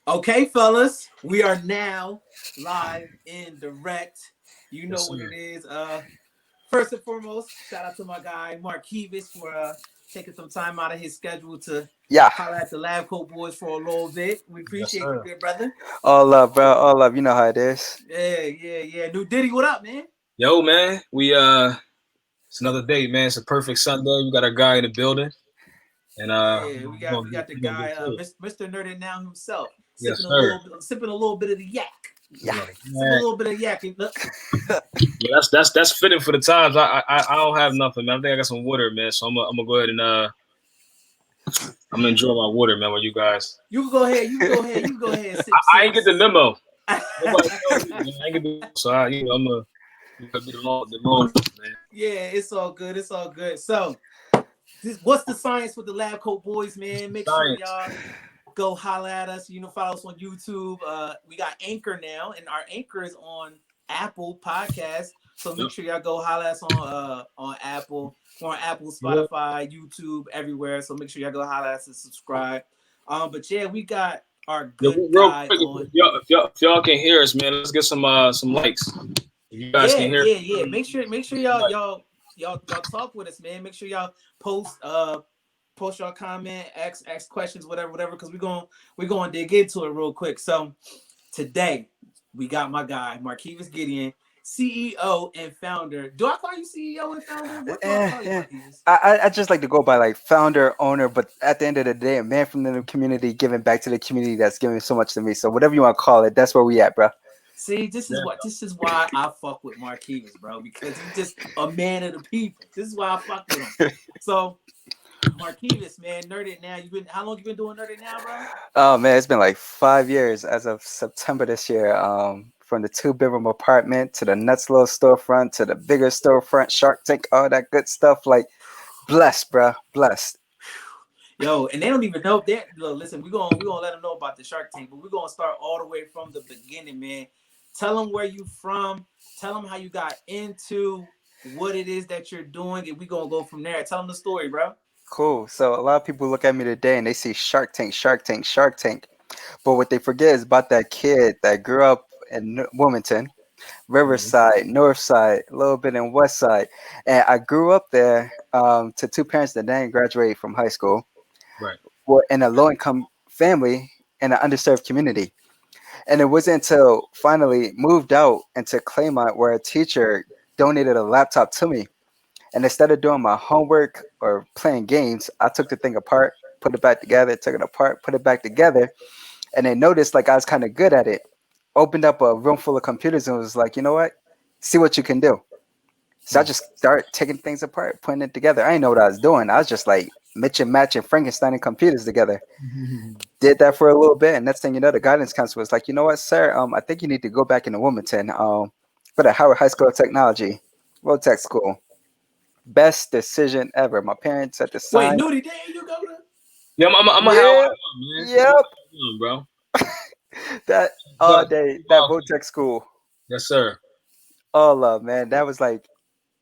Okay, fellas, we are now live in direct. You know Yes, what it sir. is. First and foremost, shout out to my guy Markevis for taking some time out of his schedule to Yeah, holler at the Lab Coat Boys for a little bit. We Yes, appreciate you, sir. good brother. all love, bro. All love. You know how it is. Yeah. Newdy, what up, man? Yo, man, it's another day, man. It's a perfect Sunday. We got our guy in the building, and Yeah, we we're got gonna we get got the we're gonna guy, get to it. Mr. NERDiT Now himself, Yes, sir. sipping a little bit of the yak, Yeah. Like, sipping a man, little bit of yak. yeah, that's fitting for the times. I don't have nothing, man. I think I got some water, man. So I'm gonna go ahead and I'm gonna enjoy my water, man. With you guys, You can go ahead. You can go ahead and I ain't get the memo. Nobody told me, sip. man. I ain't get the memo, so I'm gonna be the long man. Yeah, it's all good. It's all good. So, what's the science with the Lab Coat Boys, man? Make sure Science. y'all go holler at us. Follow us on YouTube. We got Anchor now, and our Anchor is on Apple Podcasts. So make Yep. sure y'all go holler at us on Apple, or on Apple, Yep. Spotify, YouTube, everywhere. So make sure y'all go holler at us and subscribe. But yeah, we got our Yeah, good real guy quick, on. if y'all can hear us, man, let's get some likes. If you guys can hear, Yeah. Make sure y'all talk with us, man. Make sure y'all post your comment, ask questions, whatever, because we're gonna dig into it real quick. So today we got my guy Markevis Gideon, CEO and founder. Do I call you CEO and founder? What do I call you, Yeah. Markevis? I just like to go by like founder, owner, but at the end of the day, a man from the community giving back to the community that's giving so much to me. So whatever you want to call it, that's where we at, bro. See, this is why I fuck with Markevis, bro, because he's just a man of the people. This is why I fuck with him. So Markevis, man, NERDiT Now. How long you been doing NERDiT Now, bro? Oh man, it's been like 5 years as of September this year. From the two-bedroom apartment to the next little storefront to the bigger storefront, Shark Tank, all that good stuff. Like blessed, bro, blessed. Yo, and they don't even know that. Look, listen, we gonna let them know about the Shark Tank, but we're gonna start all the way from the beginning, man. Tell them where you from. Tell them how you got into what it is that you're doing, and we gonna go from there. Tell them the story, bro. Cool. So a lot of people look at me today and they see Shark Tank, Shark Tank, Shark Tank. But what they forget is about that kid that grew up in Wilmington, Mhm. Riverside, North Side, a little bit in West Side. And I grew up there to two parents that didn't graduate from high school, Right. were in a low income family in an underserved community. And it wasn't until finally moved out into Claymont where a teacher donated a laptop to me. And instead of doing my homework or playing games, I took the thing apart, put it back together, took it apart, put it back together. And they noticed like I was kind of good at it. Opened up a room full of computers and was like, you know what? See what you can do. So I Hmm. just started taking things apart, putting it together. I didn't know what I was doing. I was just like matching, Frankenstein and computers together. Did that for a little bit, and next thing you know, the guidance counselor was like, "You know what, sir? I think you need to go back into Wilmington for the Howard High School of Technology, World Tech School. Best decision ever. My parents at the Wait, sign. Newdy, there you go. Yeah, I'm a Howard Yeah, man. I'm a yep, Howard, bro. that all But, day, that World Tech School, yes, sir. all love, man. That was like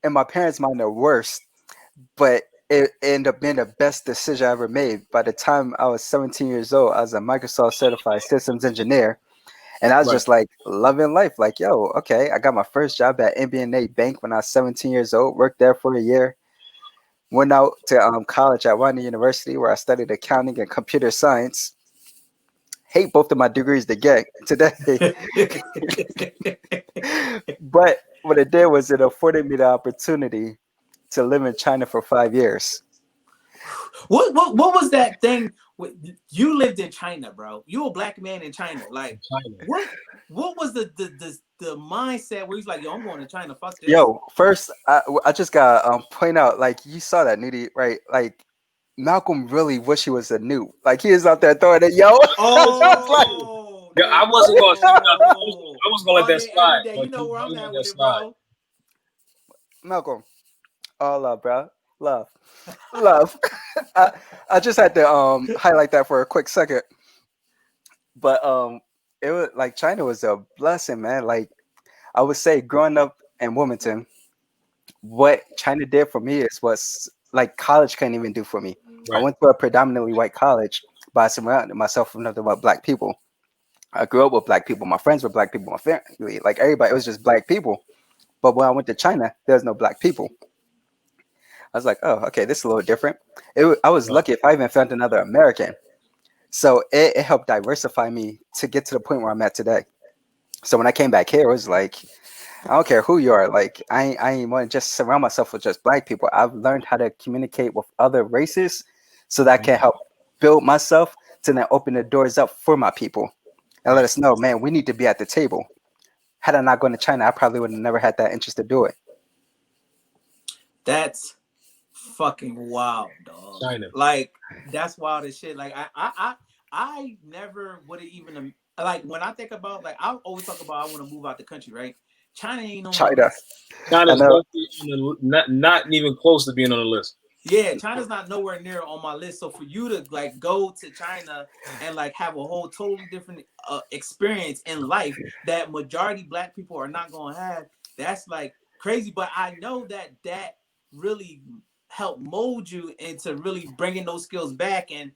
in my parents' mind the worst, but it ended up being the best decision I ever made. By the time I was 17 years old, I was a Microsoft certified systems engineer. And I was Right. just like loving life. Like, yo, okay, I got my first job at NBNA Bank when I was 17 years old, worked there for a year, went out to college at Washington University where I studied accounting and computer science. Hate both of my degrees to get today. But what it did was it afforded me the opportunity to live in China for 5 years. What was that thing? You lived in China, bro. You a black man in China. Like China. what was the mindset where he's like, yo, I'm going to China. Fuck this. Yo, first, I just got to point out, like, you saw that, Newdy, right? Like, Malcolm really wish he was a noob. Like, he was out there throwing it, yo. I was like, Oh Yeah, I wasn't gonna say nothing. no! I was gonna let All that day, every slide. day. But You know you, where but I'm you let at that with it, slide. bro. Malcolm, all love, bro. Love. Love. I, I just had to highlight that for a quick second. But it was like China was a blessing, man. Like, I would say growing up in Wilmington, what China did for me is what like college couldn't even do for me. I Right. went to a predominantly white college, but I surrounded myself with nothing but black people. I grew up with black people. My friends were black people. My family, like everybody, it was just black people. But when I went to China, there's no black people. I was like, oh, okay, this is a little different. I was Right. lucky if I even found another American. So it helped diversify me to get to the point where I'm at today. So when I came back here, it was like, I don't care who you are. Like, I ain't want to just surround myself with just black people. I've learned how to communicate with other races so that I Mhm. can help build myself to then open the doors up for my people and let Right. us know, man, we need to be at the table. Had I not gone to China, I probably would have never had that interest to do it. That's fucking wild, dog. China. Like that's wild as shit. Like I never would have even like when I think about like I always talk about I want to move out the country, right? China ain't on my China, list. I China's know. definitely on the, not even close to being on the list. Yeah, China's not nowhere near on my list. So for you to like go to China and like have a whole totally different experience in life that majority black people are not gonna have, that's like crazy. But I know that that really helped mold you into really bringing those skills back and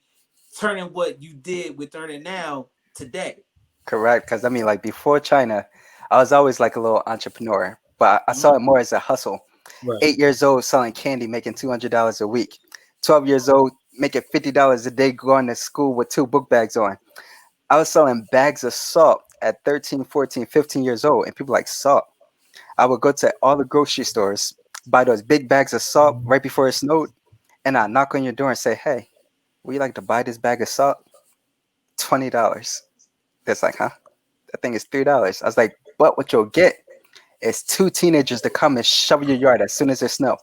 turning what you did with NERDiT Now today. Correct. Because I mean, like before China, I was always like a little entrepreneur, but I saw Mhm. it more as a hustle. Right. 8 years old selling candy, making $200 a week. 12 years old, making $50 a day, going to school with two book bags on. I was selling bags of salt at 13, 14, 15 years old, and people like salt. I would go to all the grocery stores, buy those big bags of salt right before it snowed, and I knock on your door and say, "Hey, would you like to buy this bag of salt? $20." It's like, huh? That thing is $3. I was like, but what you'll get is two teenagers to come and shovel your yard as soon as there's snow.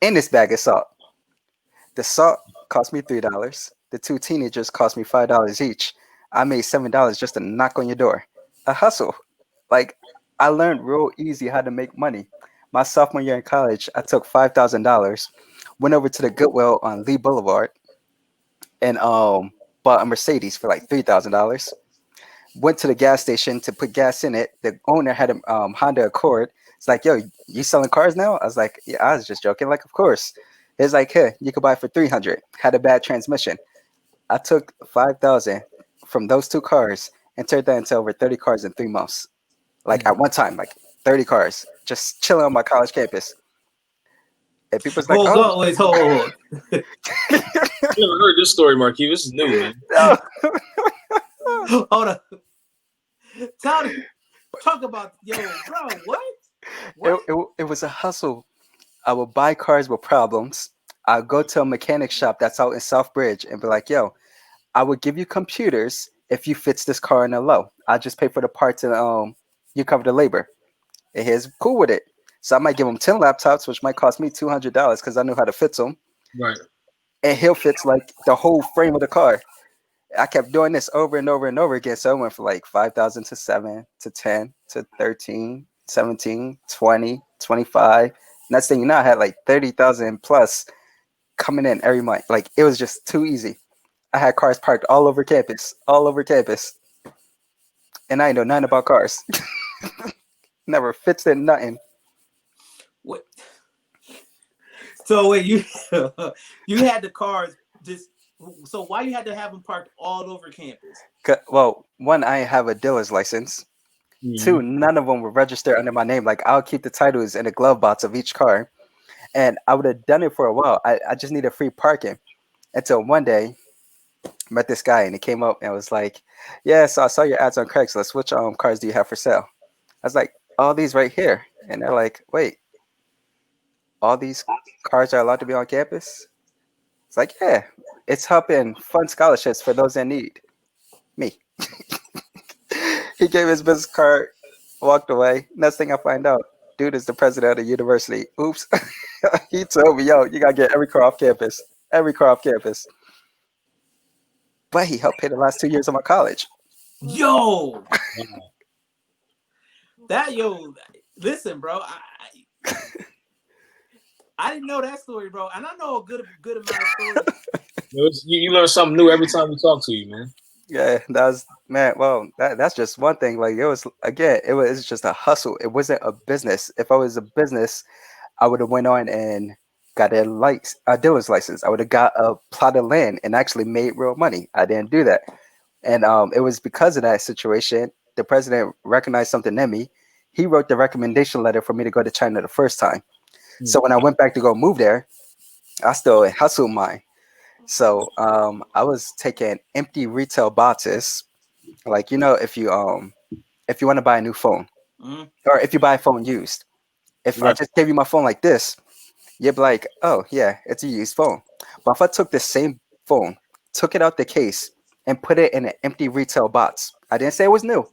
In this bag of salt. The salt cost me $3. The two teenagers cost me $5 each. I made $7 just to knock on your door. A hustle. Like I learned real easy how to make money. My sophomore year in college, I took $5,000, went over to the Goodwill on Lee Boulevard, and bought a Mercedes for like $3,000. Went to the gas station to put gas in it. The owner had a Honda Accord. It's like, yo, you selling cars now? I was like, yeah, I was just joking. Like, of course. It's like, hey, you could buy it for 300. Had a bad transmission. I took 5,000 from those two cars and turned that into over 30 cars in 3 months. Like at one time, like 30 cars, just chilling on my college campus. And people's like, Hold oh, on, wait, hold. You never heard this story, Marquis. This is new, man. no. Hold on. Tell me, talk about yo, bro. What? it, What? it, it was a hustle. I would buy cars with problems. I'd go to a mechanic shop that's out in Southbridge and be like, yo, I would give you computers if you fix this car in a low. I'll just pay for the parts and you cover the labor. And he's cool with it. So I might give him 10 laptops, which might cost me $200 because I knew how to fix them. Right. And he'll fix like the whole frame of the car. I kept doing this over and over and over again. So I went from like 5,000 to 7 to 10 to 13, 17, 20, 25. Next thing you know, I had like 30,000 plus coming in every month. Like it was just too easy. I had cars parked all over campus, all over campus. And I know nothing about cars. Never fixed it, nothing. What? So wait, you you had the cars just so why you had to have them parked all over campus? Well, one, I have a dealer's license. Two, Mm-hmm. none of them were registered under my name. Like I'll keep the titles in the glove box of each car. And I would have done it for a while. I just needed free parking until one day I met this guy and he came up and was like, yeah, so I saw your ads on Craigslist. Which cars do you have for sale? I was like, all these right here. And they're like, wait, all these cars are allowed to be on campus? It's like, yeah, it's helping fund scholarships for those in need. Me. He gave his business card, walked away. Next thing I find out, dude is the president of the university. Oops. He told me, yo, you gotta get every car off campus. Every car off campus. But he helped pay the last 2 years of my college. Yo, Wow. that yo, listen, bro. I didn't know that story, bro, and I know a good amount of stories. You learn something new every time we talk to you, man. Yeah, that was man. Well, that's just one thing. Like it was again, it was just a hustle. It wasn't a business. If I was a business, I would have went on and got a dealer's license. I would have got a plot of land and actually made real money. I didn't do that. And it was because of that situation, the president recognized something in me. He wrote the recommendation letter for me to go to China the first time. Hmm. So when I went back to go move there, I still hustled mine. So I was taking empty retail boxes, like if you want to buy a new phone, Mhm. or if you buy a phone used. If I Right. just gave you my phone like this, you'd be like, oh yeah, it's a used phone. But if I took the same phone, took it out the case, and put it in an empty retail box, I didn't say it was new.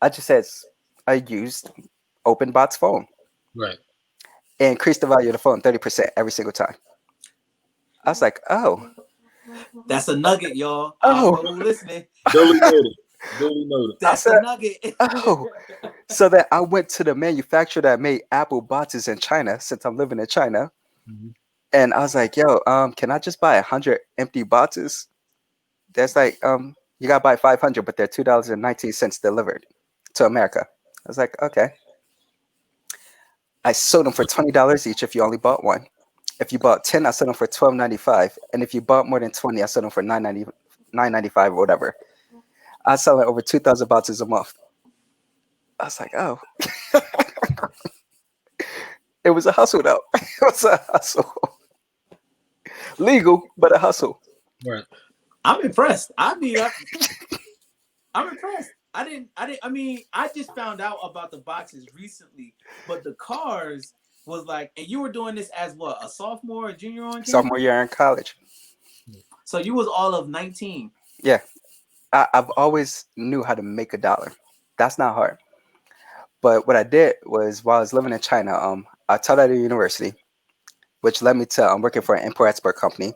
I just said it's a used open box phone. Right. It increased the value of the phone 30% every single time. I was like, oh, That's a nugget, y'all. oh, For who listening, Duly noted. Duly noted. I that's a said, nugget. oh. So then I went to the manufacturer that made Apple boxes in China, since I'm living in China. Mhm. And I was like, yo, can I just buy 100 empty boxes? That's like, you gotta buy 500, but they're $2.19 delivered to America. I was like, okay. I sold them for $20 each if you only bought one. If you bought 10, I sold them for $12.95. And if you bought more than 20, I sold them for $9.95 or whatever. I was selling over 2,000 boxes a month. I was like, oh, it was a hustle though. It was a hustle. Legal, but a hustle. Right. I'm impressed. I'm impressed. I mean, I just found out about the boxes recently, but the cars was like, and you were doing this as what, a sophomore or junior on Sophomore campus? year in college. So you was all of 19. Yeah, I've always knew how to make a dollar. That's not hard. But what I did was while I was living in China, I taught at a university, which led me to working for an import export company.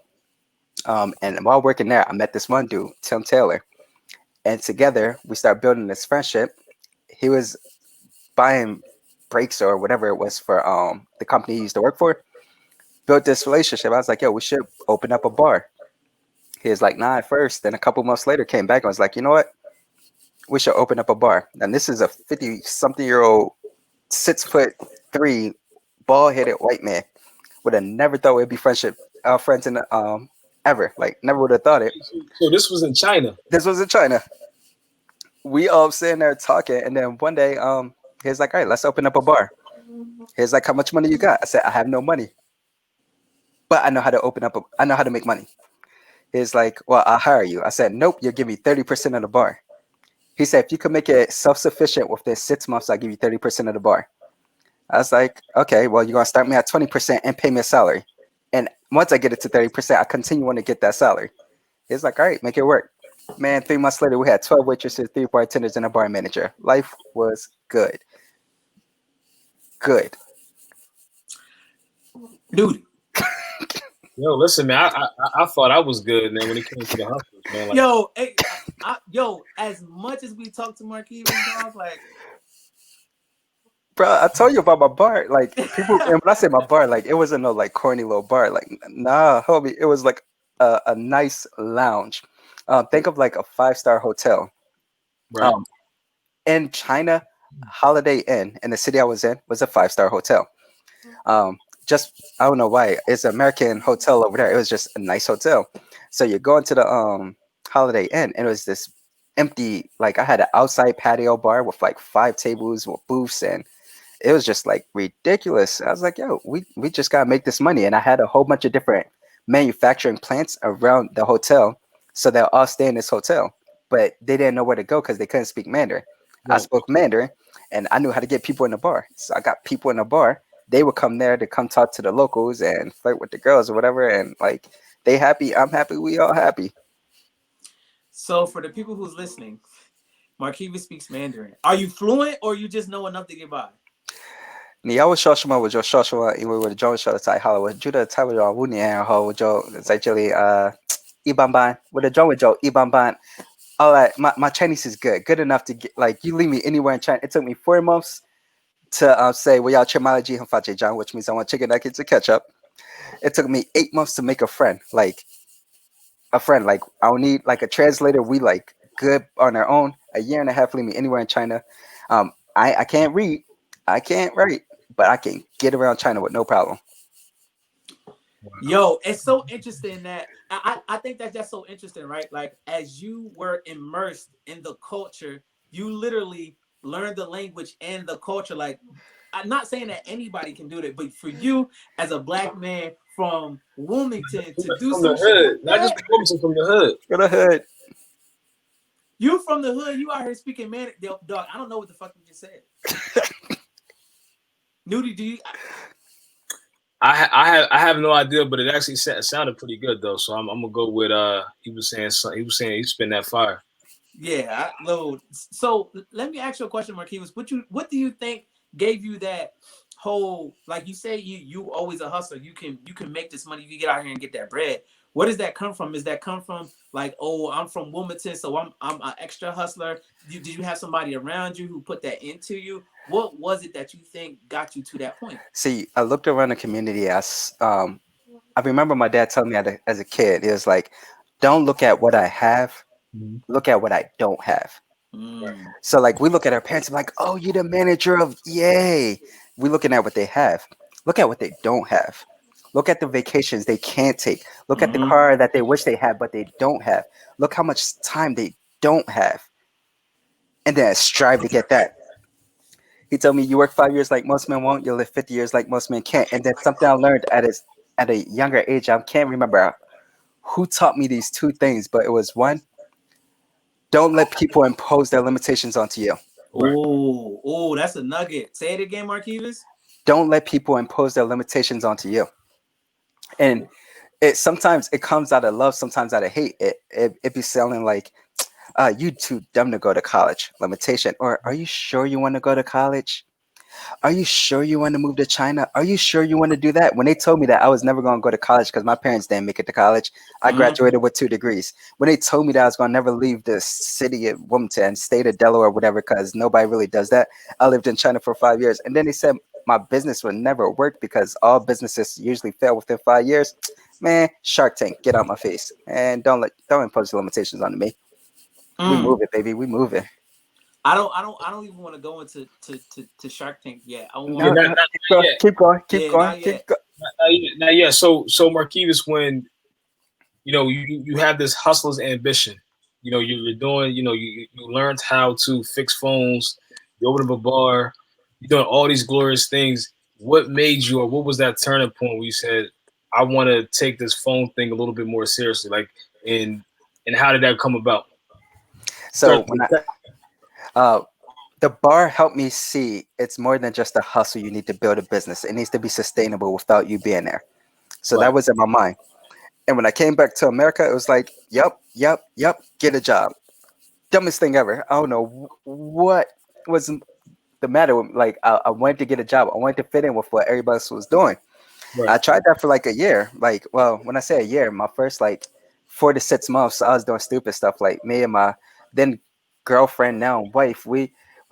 And while working there, I met this one dude, Tim Taylor, and together we started building this friendship. He was buying brakes or whatever it was for the company he used to work for. Built this relationship. I was like, yo, we should open up a bar. He was like, nah, at first. Then a couple months later, came back and was like, you know what? We should open up a bar. And this is a 50 something year old, 6'3", bald headed white man. Would have never thought we'd be friends in ever. Like never would have thought it. So this was in China. This was in China. We all sitting there talking, and then one day, he's like, "All right, let's open up a bar." He's like, "How much money you got?" I said, "I have no money, but I know how to open up. I know how to make money." He's like, "Well, I'll hire you." I said, "Nope, you'll give me 30% of the bar." He said, "If you can make it self-sufficient within 6 months, I'll give you 30% of the bar." I was like, "Okay, well, you're gonna start me at 20% and pay me a salary, and once I get it to 30%, I continue want to get that salary." He's like, "All right, make it work." Man, 3 months later, we had 12 waitresses, 3 bartenders, and a bar manager. Life was good. Good. Dude, Yo, listen, man. I thought I was good, man. When it came to the hustles, man. Like, yo, hey, yo, as much as we talk to Markevis, dog, like, Bro, I told you about my bar. Like people, and when I say my bar, like it wasn't no like corny little bar. Like nah, homie, it was like a nice lounge. Think of like a 5-star hotel. right, Um, in China, Holiday Inn in the city I was in was a 5-star hotel. Just I don't know why it's an American hotel over there. It was just a nice hotel. So you go into the Holiday Inn, and it was this empty. Like I had an outside patio bar with like 5 tables with booths, and it was just like ridiculous. I was like, yo, we just gotta make this money. And I had a whole bunch of different manufacturing plants around the hotel. So they'll all stay in this hotel. But they didn't know where to go because they couldn't speak Mandarin. I right. spoke Mandarin and I knew how to get people in the bar. So I got people in the bar. They would come there to come talk to the locals and flirt with the girls or whatever. And like they happy, I'm happy, we all happy. so for the people who's listening, Markevis speaks Mandarin. Are you fluent or you just know enough to get by? 你要我说什么我就说什么，因为我的中文说的太好了。我觉得差不多5年，然后我就在这里一般般，我的中文就一般般。All right, my Chinese is good enough to get like you leave me anywhere in China. It took me 4 months to say 我要吃麻辣鸡和番茄酱, which means I want chicken nuggets and ketchup. It took me 8 months to make a friend. Like a friend, like I'll need like a translator. We like good on our own. A year and a half leave me anywhere in China. I can't read, I can't write, but I can get around China with no problem. Yo, it's so interesting that I think that's just so interesting, right? Like as you were immersed in the culture, you literally learned the language and the culture. Like I'm not saying that anybody can do that, but for you as a black man from Wilmington to do From the some shit hood, like not just that, the woman, from the hood. Go ahead. you from the hood, you out here speaking man, dog. I don't know what the fuck you just said. Newdy, do you? I have no idea, but it actually sounded pretty good though. So I'm gonna go with he was saying he spin that fire. Yeah, load. So let me ask you a question, Markevis. What do you think gave you that whole, like you say you always a hustler. You can make this money, you can get out here and get that bread. Where does that come from? Is that come from like, oh, I'm from Wilmington, so I'm an extra hustler? Did you have somebody around you who put that into you? What was it that you think got you to that point? See, I looked around the community as I remember my dad telling me as a kid, he was like, don't look at what I have, look at what I don't have. Mm. So like we look at our parents and like, oh, you're the manager of yay. We're looking at what they have. Look at what they don't have. Look at the vacations they can't take. Look at the Mm-hmm. car that they wish they had but they don't have. Look how much time they don't have. And then strive to get that. He told me you work 5 years like most men won't, you'll live 50 years like most men can't. And then something I learned at a younger age, I can't remember who taught me these two things, but it was one, don't let people impose their limitations onto you. Right. Oh, that's a nugget. Say it again, Markevis. Don't let people impose their limitations onto you. And it sometimes it comes out of love, sometimes out of hate. It be sounding like, you too dumb to go to college. Limitation. Or are you sure you want to go to college? Are you sure you want to move to China? Are you sure you want to do that? When they told me that I was never going to go to college because my parents didn't make it to college, I Mm-hmm. graduated with 2 degrees. When they told me that I was going to never leave the city of Wilmington, state of Delaware, whatever, because nobody really does that, I lived in China for 5 years. And then they said my business would never work because all businesses usually fail within 5 years. Man, Shark Tank, get out my face. And don't impose limitations on me. We Mm. move it, baby. We move it. I don't even want to go into to Shark Tank yet. I don't Yeah, No, want no, to. keep going, yet. keep going, keep Yeah, going, not keep yet. going. Now, yeah. So Markevis, when you have this hustler's ambition, you're doing, you learned how to fix phones, you open up a bar, you're doing all these glorious things. What made you, or what was that turning point where you said, I want to take this phone thing a little bit more seriously? Like, and how did that come about? So when uh, the bar helped me see it's more than just a hustle. You need to build a business. It needs to be sustainable without you being there. So Right, that was in my mind. And when I came back to America, it was like, yep, get a job. Dumbest thing ever. I don't know what was the matter with me. Like I wanted to get a job. I wanted to fit in with what everybody else was doing. right, I tried that for like a year. Like, well, when I say a year, my first like 4 to 6 months, I was doing stupid stuff. Like me and my then girlfriend, now wife, we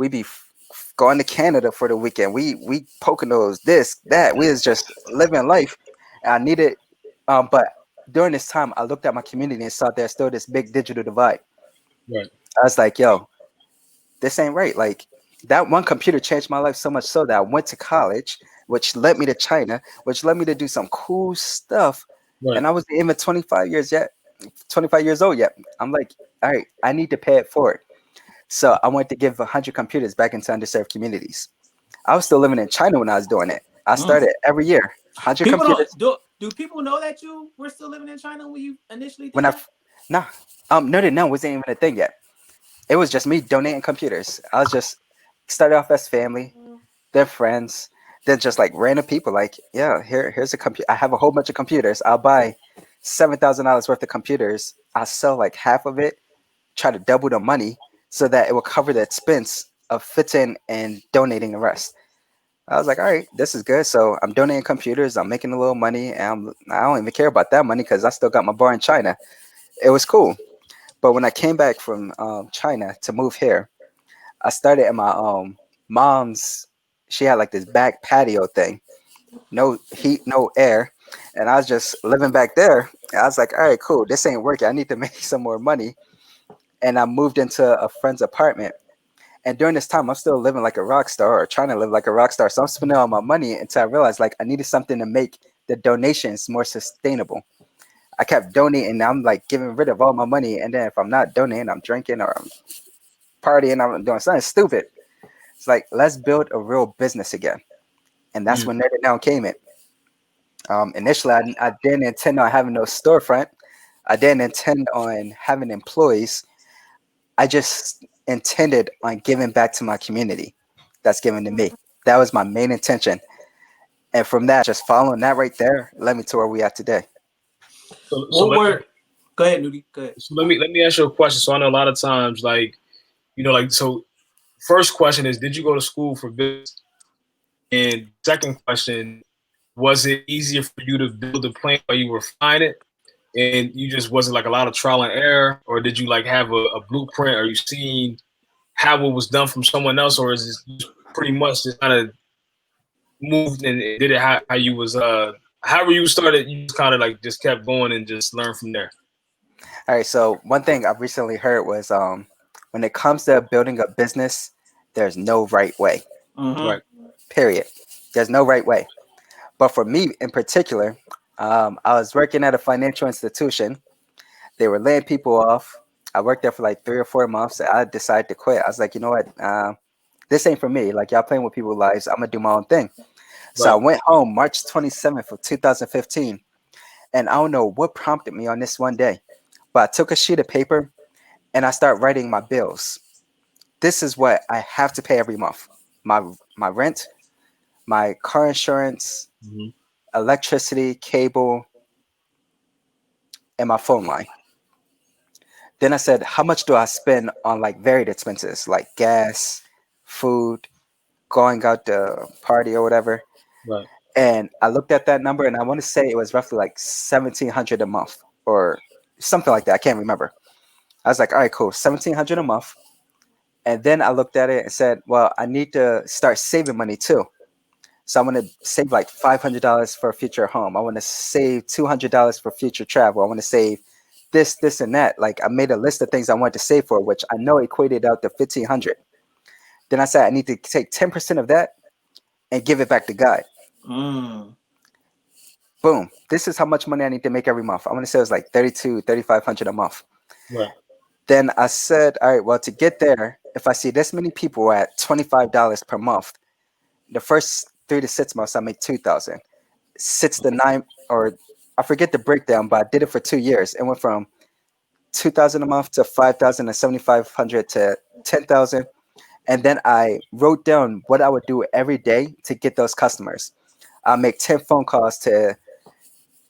be going to Canada for the weekend. We Poconos, this, that. We was just living life. And I needed, but during this time, I looked at my community and saw there's still this big digital divide. right, I was like, yo, this ain't right. Like that one computer changed my life so much so that I went to college, which led me to China, which led me to do some cool stuff. right, And I wasn't even 25 years yet, 25 years old yet. I'm like, all right, I need to pay it forward. So I wanted to give 100 computers back into underserved communities. I was still living in China when I was doing it. I Mm. started every year, 100 People computers. don't do people know that you were still living in China when you initially When did that? nah, no, wasn't even a thing yet. It was just me donating computers. I was just started off as family, then friends, then just like random people. Like, yeah, here's a computer. I have a whole bunch of computers. I'll buy $7,000 worth of computers. I'll sell like half of it, try to double the money so that it will cover the expense of fitting and donating the rest. I was like, all right, this is good. So I'm donating computers. I'm making a little money, and I don't even care about that money because I still got my bar in China. It was cool. But when I came back from China to move here, I started at my mom's. She had like this back patio thing, no heat, no air, and I was just living back there. And I was like, all right, cool. This ain't working. I need to make some more money. And I moved into a friend's apartment. And during this time, I'm still living like a rock star or trying to live like a rock star. So I'm spending all my money until I realized like I needed something to make the donations more sustainable. I kept donating. I'm like giving rid of all my money, and then if I'm not donating, I'm drinking or I'm partying. I'm doing something stupid. It's like let's build a real business again, and that's Mm. when NERDiT NOW came in. Initially, I didn't intend on having no storefront. I didn't intend on having employees. I just intended on giving back to my community that's given to me. That was my main intention. And from that, just following that right there led me to where we are today. So, so What let, were? Go ahead, Newdy. Go ahead. so let me ask you a question. So I know a lot of times, like, like, so first question is, did you go to school for business? And second question, was it easier for you to build a plan while you were flying it, and you just wasn't like a lot of trial and error, or did you like have a blueprint? Are you seeing how it was done from someone else, or is it just pretty much just kind of moved and did it how you was however you started, you just kind of like just kept going and just learned from there? All right. So one thing I've recently heard was when it comes to building a business, there's no right way. Mm-hmm. Right. Period. There's no right way. But for me in particular, I was working at a financial institution. They were laying people off. I worked there for like 3 or 4 months. I decided to quit. I was like, you know what? This ain't for me. Like y'all playing with people's lives. I'm gonna do my own thing. So I Right. went home March 27th of 2015, and I don't know what prompted me on this one day, but I took a sheet of paper and I start writing my bills. This is what I have to pay every month: my my rent, my car insurance, Mm-hmm. electricity, cable, and my phone line. Then I said, how much do I spend on like varied expenses like gas, food, going out to party or whatever? Right. And I looked at that number and I want to say it was roughly like 1700 a month or something like that. I can't remember. I was like, all right, cool, 1700 a month. And then I looked at it and said, well, I need to start saving money too. So I want to save like $500 for a future home. I want to save $200 for future travel. I want to save this, and that. Like I made a list of things I wanted to save for, which I know equated out to 1500. Then I said I need to take 10% of that and give it back to God. Mm. Boom. This is how much money I need to make every month. I want to say it was like 32, 3500 a month. Right. Then I said, all right, well, to get there, if I see this many people at $25 per month, the first 3 to 6 months I make 2000. 6 to 9, or I forget the breakdown, but I did it for 2 years. It went from 2000 a month to 5000 and 7500 to 10,000. And then I wrote down what I would do every day to get those customers. I'll make 10 phone calls to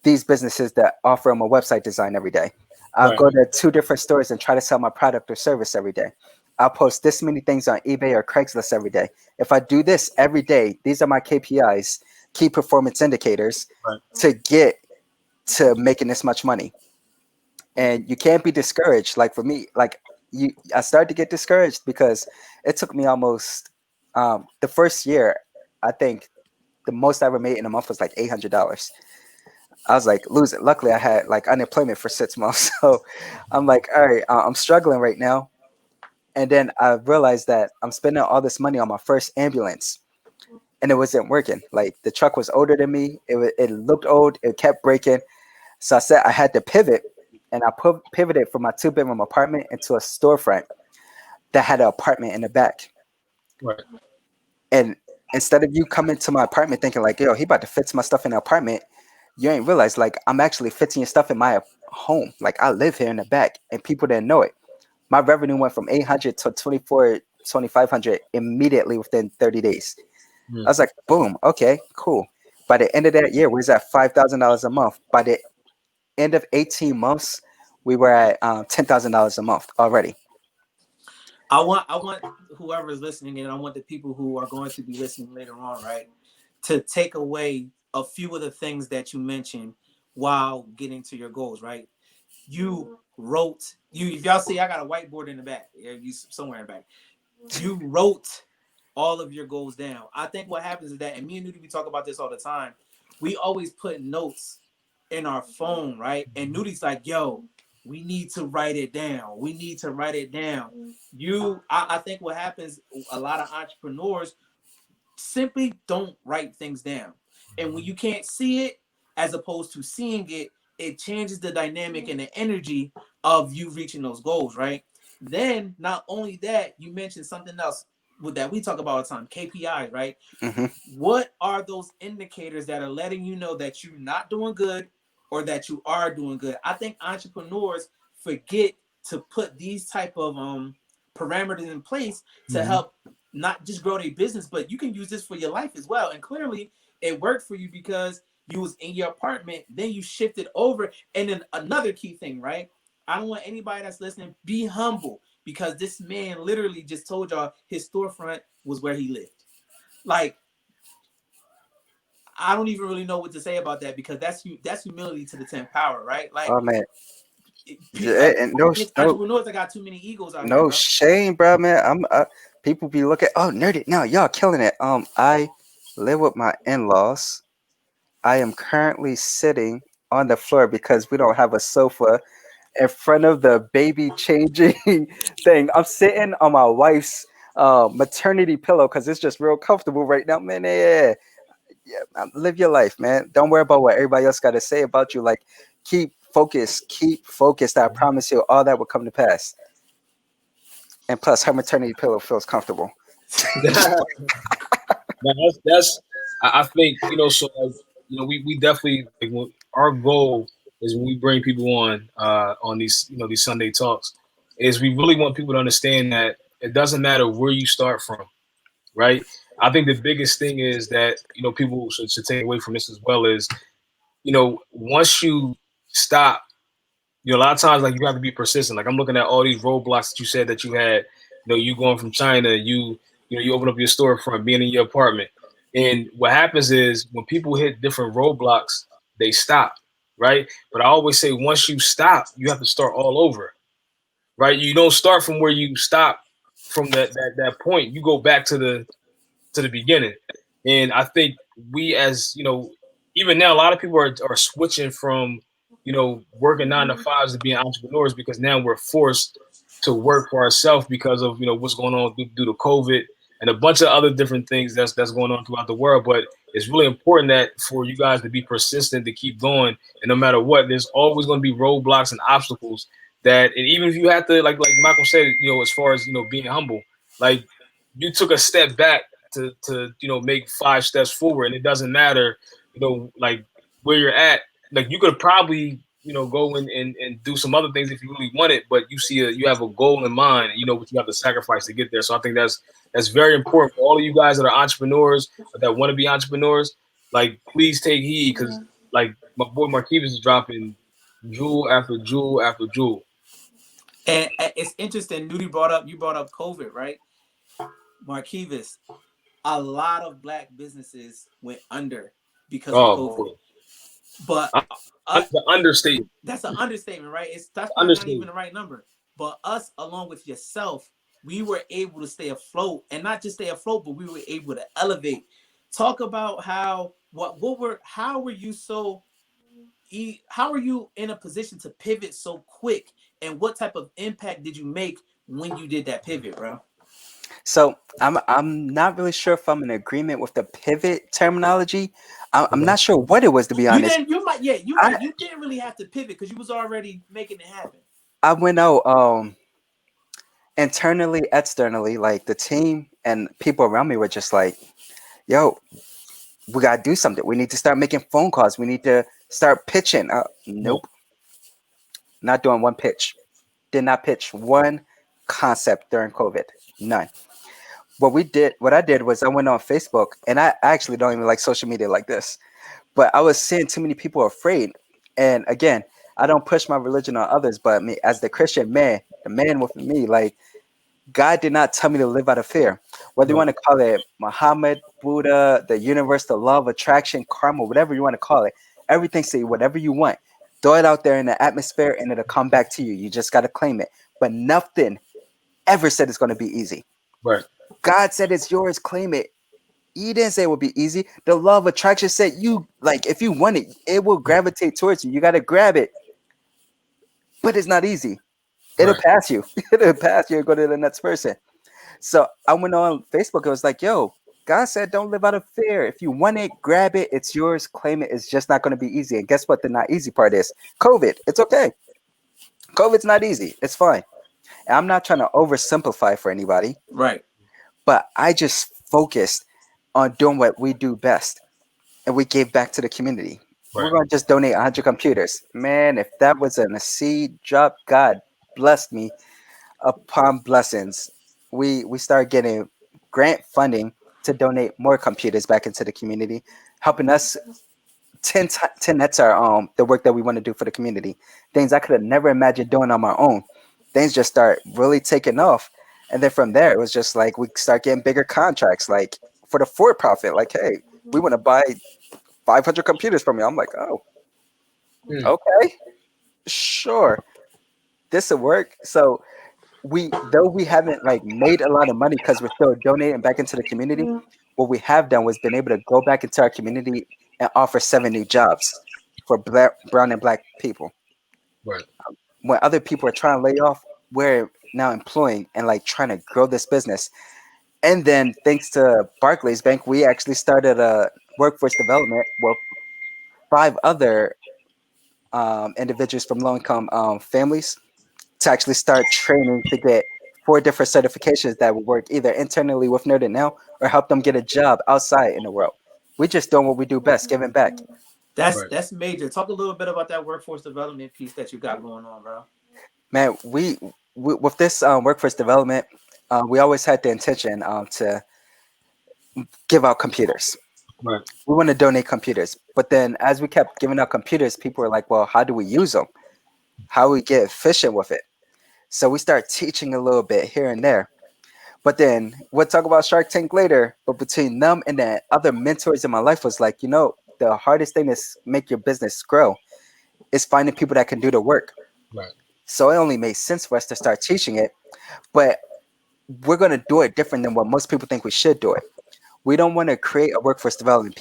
these businesses that offer them a website design every day. I'll Right. go to 2 different stores and try to sell my product or service every day. I'll post this many things on eBay or Craigslist every day. If I do this every day, these are my KPIs, key performance indicators, Right. to get to making this much money. And you can't be discouraged. Like for me, like I started to get discouraged because it took me almost the first year. I think the most I ever made in a month was like $800. I was like, lose it. Luckily, I had like unemployment for 6 months, so I'm like, all right, I'm struggling right now. And then I realized that I'm spending all this money on my first ambulance, and it wasn't working. Like the truck was older than me. It looked old. It kept breaking. So I said I had to pivot, and I pivoted from my 2 bedroom apartment into a storefront that had an apartment in the back. Right. And instead of you coming to my apartment thinking like, yo, he about to fix my stuff in the apartment, you ain't realize like I'm actually fixing your stuff in my home. Like I live here in the back, and people didn't know it. My revenue went from 800 to 24, 2500 immediately within 30 days. I Mm. was like, boom, okay, cool. By the end of that year, we was at $5,000 a month. By the end of 18 months, we were at $10,000 a month already. I want whoever is listening, and I want the people who are going to be listening later on, right, to take away a few of the things that you mentioned while getting to your goals, right? You wrote you if y'all see I got a whiteboard in the back. Yeah, you somewhere in the back. You wrote all of your goals down. I think what happens is that, and me and Newdy, we talk about this all the time. We always put notes in our phone, right? And Newdy's like, yo, we need to write it down. We need to write it down. I think what happens, a lot of entrepreneurs simply don't write things down. And when you can't see it, as opposed to seeing it, it changes the dynamic and the energy of you reaching those goals, right? Then not only that, you mentioned something else that we talk about all the time, KPIs, right? Mm-hmm. What are those indicators that are letting you know that you're not doing good or that you are doing good? I think entrepreneurs forget to put these type of parameters in place to help not just grow their business, but you can use this for your life as well. And clearly it worked for you because you was in your apartment, then you shifted over. And then another key thing, right? I don't want anybody that's listening, be humble, because this man literally just told y'all his storefront was where he lived. Like, I don't even really know what to say about that, because that's humility to the 10th power, right? Like, Oh man, and it's entrepreneurs that got too many egos out here, no bro. shame, bro, man. People be looking. Oh, NERDiT NOW, y'all killing it. I live with my in-laws. I am currently sitting on the floor because we don't have a sofa in front of the baby changing thing. I'm sitting on my wife's maternity pillow because it's just real comfortable right now, man. Yeah, live your life, man. Don't worry about what everybody else got to say about you. Like, keep focused. Keep focused. I promise you, all that will come to pass. And plus, her maternity pillow feels comfortable. Now, that's I think, so like, we definitely, like, our goal is when we bring people on these, these Sunday talks, is we really want people to understand that it doesn't matter where you start from, right? I think the biggest thing is that, people should take away from this as well is, once you stop, a lot of times, like, you have to be persistent. Like, I'm looking at all these roadblocks that you said that you had. You going from China, you open up your storefront, being in your apartment, and what happens is when people hit different roadblocks, they stop, right? But I always say, once you stop, you have to start all over, right? You don't start from where you stop from that point. You go back to the beginning. And I think we, as even now, a lot of people are switching from, working 9 to 5s to being entrepreneurs, because now we're forced to work for ourselves because of, what's going on due to COVID and a bunch of other different things that's going on throughout the world. But it's really important that for you guys to be persistent, to keep going. And no matter what, there's always going to be roadblocks and obstacles that, and even if you have to, like Michael said, as far as, being humble, like, you took a step back to make 5 steps forward, and it doesn't matter, like, where you're at. Like, you could probably go and do some other things if you really want it, but you have a goal in mind, and you know what you have to sacrifice to get there. So I think that's very important for all of you guys that are entrepreneurs or that want to be entrepreneurs. Like, please take heed, because like my boy Markevis is dropping jewel after jewel after jewel. And it's interesting. You brought up COVID, right? Markevis, a lot of black businesses went under because of COVID. Boy. But That's an understatement. That's an understatement, right? That's probably not even the right number. But us, along with yourself, we were able to stay afloat, and not just stay afloat, but we were able to elevate. Talk about how how were you in a position to pivot so quick, and what type of impact did you make when you did that pivot, bro? So I'm not really sure if I'm in agreement with the pivot terminology. I'm not sure what it was, to be honest. You didn't really have to pivot because you was already making it happen. I went out internally, externally, like the team and people around me were just like, yo, we gotta do something. We need to start making phone calls. We need to start pitching. Nope. Not doing one pitch. Did not pitch one concept during COVID. None. What I did was I went on Facebook, and I actually don't even like social media like this, but I was seeing too many people afraid. And again, I don't push my religion on others, but me as the Christian man, the man within me, like, God did not tell me to live out of fear. Whether you want to call it Muhammad, Buddha, the universe, the law of attraction, karma, whatever you want to call it, everything say whatever you want. Throw it out there in the atmosphere and it'll come back to you. You just got to claim it. But nothing ever said it's going to be easy. Right. God said it's yours, claim it. He didn't say it would be easy. The law of attraction said if you want it, it will gravitate towards you. You got to grab it. But it's not easy. It'll pass you. It'll pass you and go to the next person. So I went on Facebook. It was like, yo, God said, don't live out of fear. If you want it, grab it. It's yours. Claim it. It's just not going to be easy. And guess what? The not easy part is COVID. It's okay. COVID's not easy. It's fine. And I'm not trying to oversimplify for anybody, Right. but I just focused on doing what we do best. And we gave back to the community. We're Right. going to just donate 100 computers. Man, if that was in a seed drop, God blessed me upon blessings. We started getting grant funding to donate more computers back into the community, helping us 10 that's our the work that we want to do for the community. Things I could have never imagined doing on my own. Things just start really taking off. And then from there, it was just like we start getting bigger contracts, like for the for profit. Like, hey, we want to buy 500 computers from you. I'm like, oh, Hmm. okay, sure, this will work. So though we haven't like made a lot of money because we're still donating back into the community, what we have done was been able to go back into our community and offer 7 new jobs for brown and black people. Right. When other people are trying to lay off, we're now employing and like trying to grow this business. And then thanks to Barclays Bank, we actually started a workforce development with 5 other individuals from low-income families to actually start training to get 4 different certifications that will work either internally with NERDiT Now or help them get a job outside in the world. We just doing what we do best, giving back. Right. That's major. Talk a little bit about that workforce development piece that you got going on, bro. Man, we with this workforce development, we always had the intention to give out computers. Right. We want to donate computers. But then as we kept giving out computers, people were like, well, how do we use them? How do we get efficient with it? So we start teaching a little bit here and there. But then we'll talk about Shark Tank later. But between them and the other mentors in my life was like, the hardest thing to make your business grow is finding people that can do the work. Right. So it only made sense for us to start teaching it. But we're going to do it different than what most people think we should do it. We don't want to create a workforce development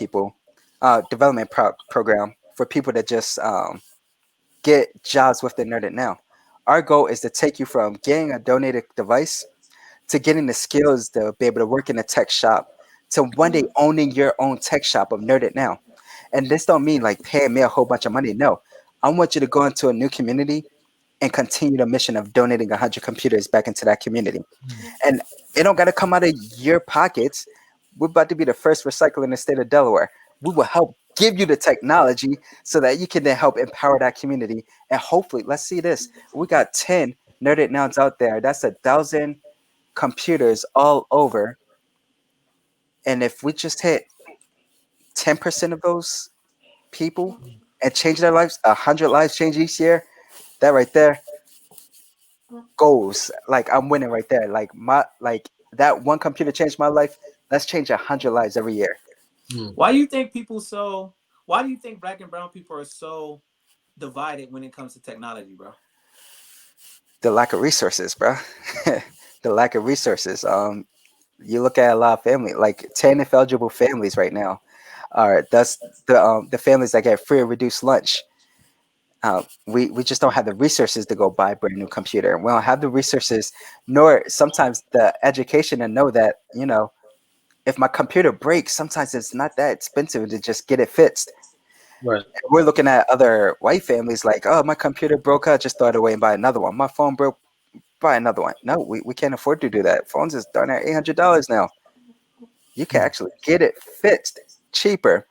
program for people to just get jobs with the NERDiT Now. Our goal is to take you from getting a donated device to getting the skills to be able to work in a tech shop to one day owning your own tech shop of NERDiT Now. And this don't mean like paying me a whole bunch of money. No, I want you to go into a new community and continue the mission of donating 100 computers back into that community. And it don't got to come out of your pockets. We're about to be the first recycler in the state of Delaware. We will help give you the technology so that you can then help empower that community. And hopefully, let's see this. We got 10 NERDiT Nows out there. That's 1,000 computers all over. And if we just hit 10% of those people and change their lives, 100 lives change each year, that right there goes. Like I'm winning right there. Like that one computer changed my life. Let's change 100 lives every year. Why do you think why do you think black and brown people are so divided when it comes to technology, bro? The lack of resources, bro. The lack of resources. You look at a lot of family, like 10 eligible families right now. That's the families that get free or reduced lunch. We just don't have the resources to go buy a brand new computer. We don't have the resources, nor sometimes the education to know that, if my computer breaks, sometimes it's not that expensive to just get it fixed. Right. We're looking at other white families like, oh, my computer broke, I just throw it away and buy another one. My phone broke, buy another one. No, we can't afford to do that. Phones is darn near $800 now. You can actually get it fixed cheaper.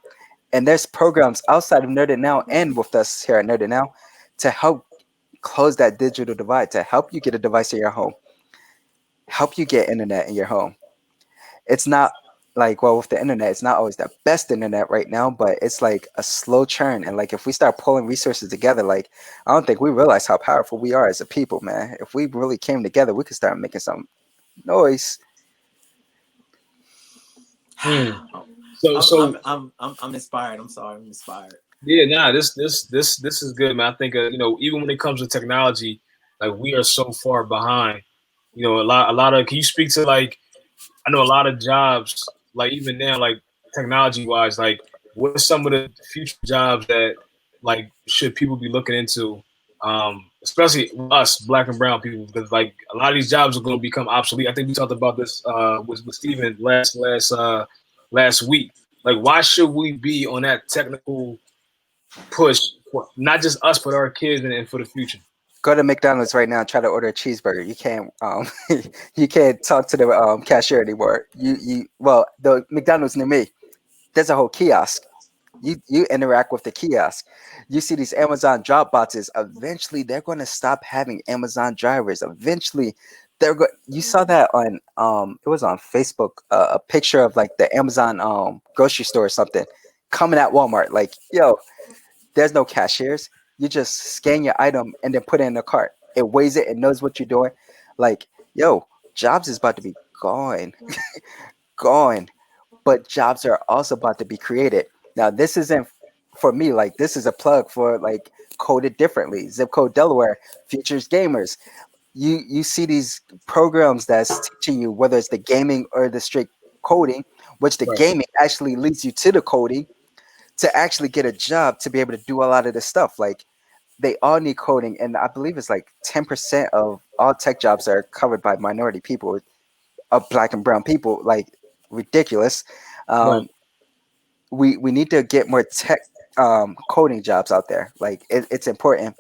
And there's programs outside of NERDiT Now and with us here at NERDiT Now to help close that digital divide, to help you get a device in your home, help you get internet in your home. It's not like, well, with the internet, it's not always the best internet right now, but it's like a slow churn. And like, if we start pulling resources together, like, I don't think we realize how powerful we are as a people, man. If we really came together, we could start making some noise. So I'm inspired. I'm sorry, I'm inspired. yeah, nah, this is good, man. I think even when it comes to technology, like we are so far behind. A lot of. Can you speak to like? I know a lot of jobs, like even now, like technology wise, like what are some of the future jobs that like should people be looking into? Especially us, black and brown people, because like a lot of these jobs are going to become obsolete. I think we talked about this with Steven last last week. Like, why should we be on that technical push for not just us but our kids and for the future? Go to McDonald's right now and try to order a cheeseburger. You can't you can't talk to the cashier anymore. Well, the McDonald's near me, there's a whole kiosk. You interact with the kiosk. You see these Amazon drop boxes. Eventually, they're going to stop having Amazon drivers. Eventually, You saw that on it was on Facebook, a picture of like the Amazon grocery store or something coming at Walmart. Like, yo, there's no cashiers. You just scan your item and then put it in the cart. It weighs it. It knows what you're doing. Like, yo, jobs is about to be gone, gone. But jobs are also about to be created. Now, this isn't for me. Like, this is a plug for like Coded Differently, Zip Code Delaware, Futures Gamers. You see these programs that's teaching you whether it's the gaming or the straight coding, which the Right. gaming actually leads you to the coding to actually get a job to be able to do a lot of this stuff. Like, they all need coding, and I believe it's like 10% of all tech jobs are covered by minority people, of black and brown people. Like, ridiculous. Right. Um, we need to get more tech coding jobs out there. Like, it's important,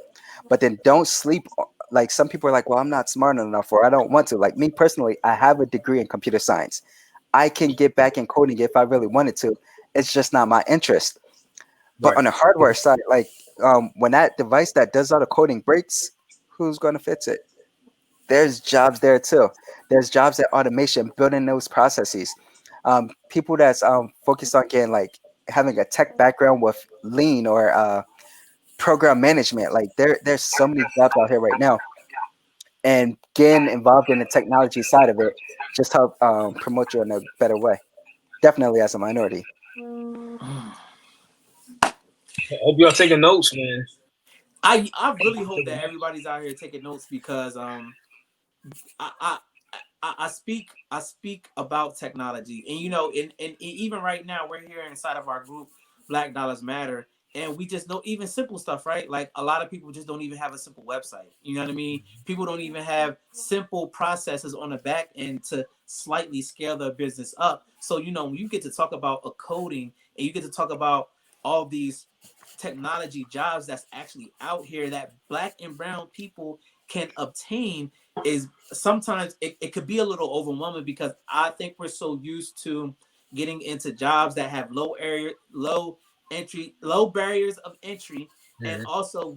but then don't sleep. Like, some people are like, well, I'm not smart enough, or I don't want to. Like, me personally, I have a degree in computer science. I can get back in coding if I really wanted to. It's just not my interest. But Right. on the hardware side, like, when that device that does all the coding breaks, who's going to fix it? There's jobs there too. There's jobs at automation, building those processes. People that's focused on getting like having a tech background with lean or program management. Like, there's so many jobs out here right now, and getting involved in the technology side of it just help promote you in a better way. Definitely as a minority. I hope y'all taking notes, man. I really hope that everybody's out here taking notes because I, I I speak about technology, and and even right now we're here inside of our group, Black Dollars Matter, and we just know even simple stuff, right? Like a lot of people just don't even have a simple website. You know what I mean? People don't even have simple processes on the back end to slightly scale their business up. So when you get to talk about a coding and you get to talk about all these technology jobs that's actually out here that black and brown people can obtain, is sometimes it could be a little overwhelming because I think we're so used to getting into jobs that have low barriers of entry. And Mhm. also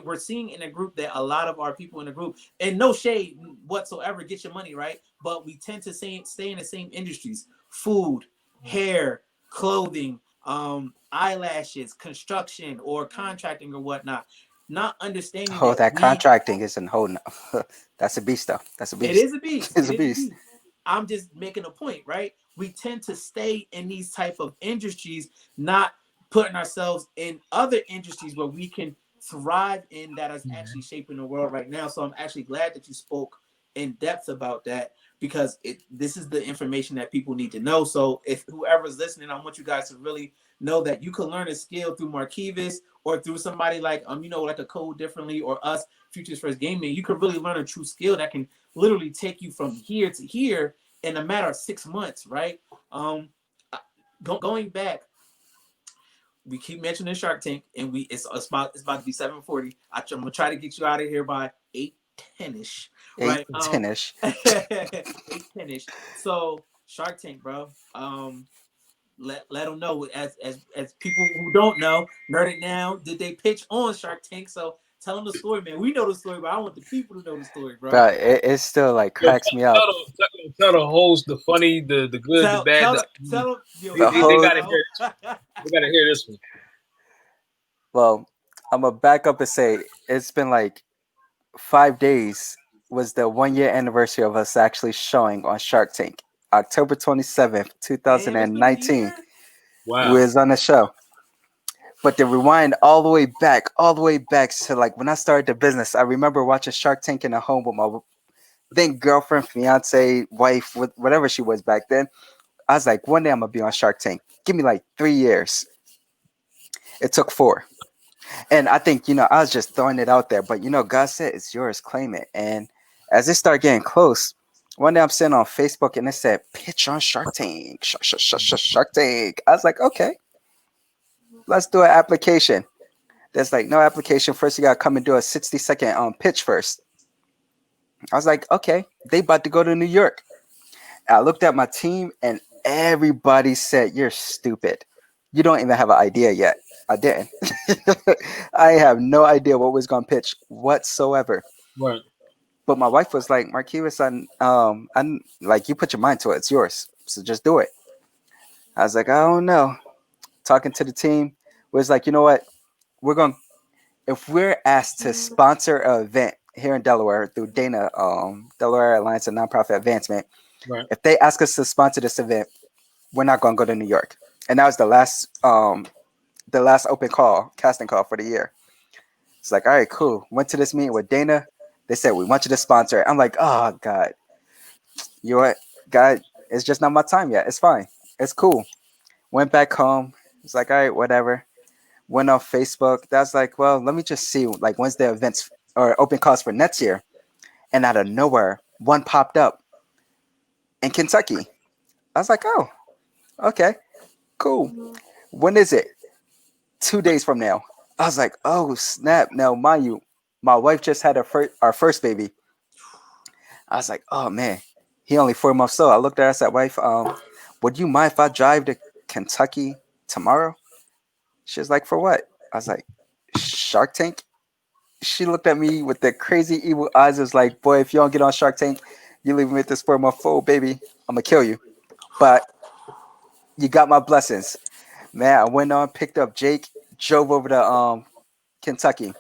we're seeing in a group that a lot of our people in the group, and no shade whatsoever, get your money right, but we tend to stay in the same industries: food, hair, clothing, eyelashes, construction, or contracting or whatnot, not understanding Oh, that that contracting is a whole. That's a beast, though. That's a it beast. is a beast. It's It a is a beast. beast. I'm just making a point, right? We tend to stay in these type of industries, not putting ourselves in other industries where we can thrive in, that is actually shaping the world right now. So I'm actually glad that you spoke in depth about that, because this is the information that people need to know. So if whoever's listening, I want you guys to really know that you can learn a skill through Markevis or through somebody like like a Code Differently or us, Futures First Gaming. You can really learn a true skill that can literally take you from here to here in a matter of 6 months, right? Going back, we keep mentioning Shark Tank, and it's about to be 7:40. I'm gonna try to get you out of here by 8:10ish, Eight, right? 10-ish. 8:10ish. So Shark Tank, bro. Let them know, as people who don't know, NERDiT Now, did they pitch on Shark Tank? So tell them the story, man. We know the story, but I want the people to know the story, bro. But it still like Yo, cracks me up. tell the host the funny, the good, the Tell bad. tell them, tell them, The They whole gotta hear. They gotta hear this one. Well, I'm gonna back up and say it's been like 5 days was the 1 year anniversary of us actually showing on Shark Tank. October 27th, Damn, it's been a 2019. year. We Wow. was on the show. But to rewind all the way back to like when I started the business, I remember watching Shark Tank in a home with my then girlfriend, fiance, wife, whatever she was back then. I was like, one day I'm gonna be on Shark Tank. Give me like 3 years. It took 4. And I think, I was just throwing it out there, but God said it's yours, claim it. And as it started getting close, One day I'm sitting on Facebook and it said pitch on Shark Tank. Shark Tank. I was like, okay, let's do an application. There's like no application. First, you gotta come and do a 60-second pitch first. I was like, okay, they about to go to New York. I looked at my team and everybody said, you're stupid. You don't even have an idea yet. I didn't. I have no idea what was gonna pitch whatsoever. Right. But my wife was like, Markevis, I'm like, you put your mind to it. It's yours. So just do it. I was like, I don't know. Talking to the team was like, you know what? We're going to, if we're asked to sponsor an event here in Delaware through Dana, Delaware Alliance of Nonprofit Advancement, Right. if they ask us to sponsor this event, we're not going to go to New York. And that was the last open call, casting call for the year. It's like, all right, cool. Went to this meeting with Dana. They said, we want you to sponsor it. I'm like, oh, God. You know what? God, it's just not my time yet. It's fine. It's cool. Went back home. It's like, all right, whatever. Went on Facebook. That's like, well, let me just see, like, when's the events or open calls for next year? And out of nowhere, one popped up in Kentucky. I was like, oh, okay, cool. When is it? 2 days from now. I was like, oh, snap. Now, mind you, my wife just had our first baby. I was like, oh, man, he only 4 months old. I looked at her, I said, wife, would you mind if I drive to Kentucky tomorrow? She was like, for what? I was like, Shark Tank? She looked at me with the crazy evil eyes. It was like, boy, if you don't get on Shark Tank, you leave me with this 4-month-old baby, I'm going to kill you. But you got my blessings. Man, I went on, picked up Jake, drove over to Kentucky.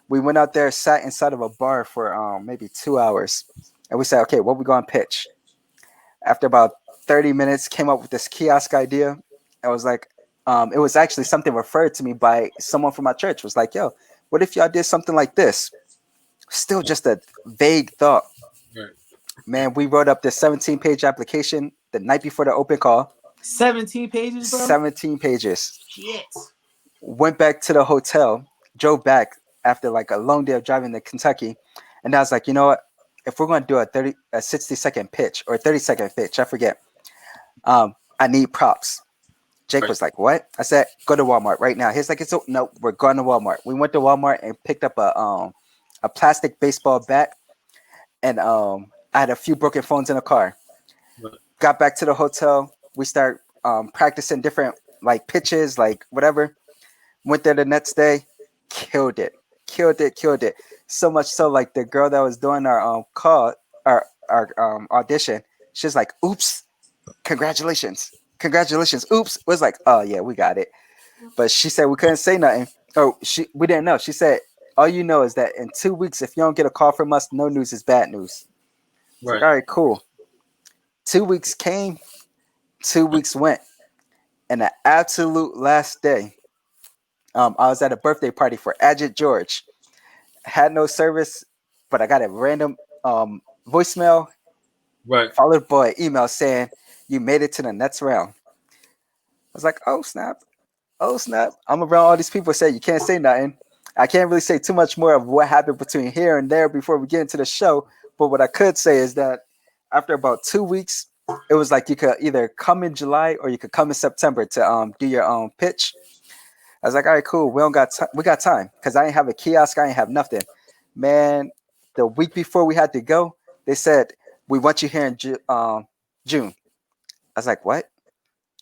We went out there, sat inside of a bar for maybe 2 hours. And we said, okay, what we going to pitch? After about 30 minutes, came up with this kiosk idea. I was like, it was actually something referred to me by someone from my church. It was like, yo, what if y'all did something like this? Still just a vague thought. Right. Man, we wrote up this 17-page application the night before the open call. 17 pages, bro? 17 pages. Shit. Went back to the hotel, drove back after like a long day of driving to Kentucky. And I was like, you know what? If we're going to do a 60-second pitch or 30-second pitch, I forget. I need props. Jake was like, what? I said, go to Walmart right now. He's like, no, we're going to Walmart. We went to Walmart and picked up a plastic baseball bat. And I had a few broken phones in the car. Got back to the hotel. We start practicing different like pitches, like whatever. Went there the next day. Killed it. So much so, like the girl that was doing our our audition, she's like, oops, congratulations. Oops. Was like, oh yeah, we got it. But she said we couldn't say nothing. We didn't know. She said, all you know is that in 2 weeks, if you don't get a call from us, no news is bad news. Right. Like, all right, cool. 2 weeks came, 2 weeks went. And the absolute last day, I was at a birthday party for Adjut George. Had no service, but I got a random voicemail, right, followed by an email saying, you made it to the next round. I was like, oh, snap. I'm around all these people say you can't say nothing. I can't really say too much more of what happened between here and there before we get into the show. But what I could say is that after about 2 weeks, it was like you could either come in July or you could come in September to do your pitch. I was like, all right, cool. We got time because I didn't have a kiosk. I didn't have nothing. Man, the week before we had to go, they said, we want you here in June. I was like, what?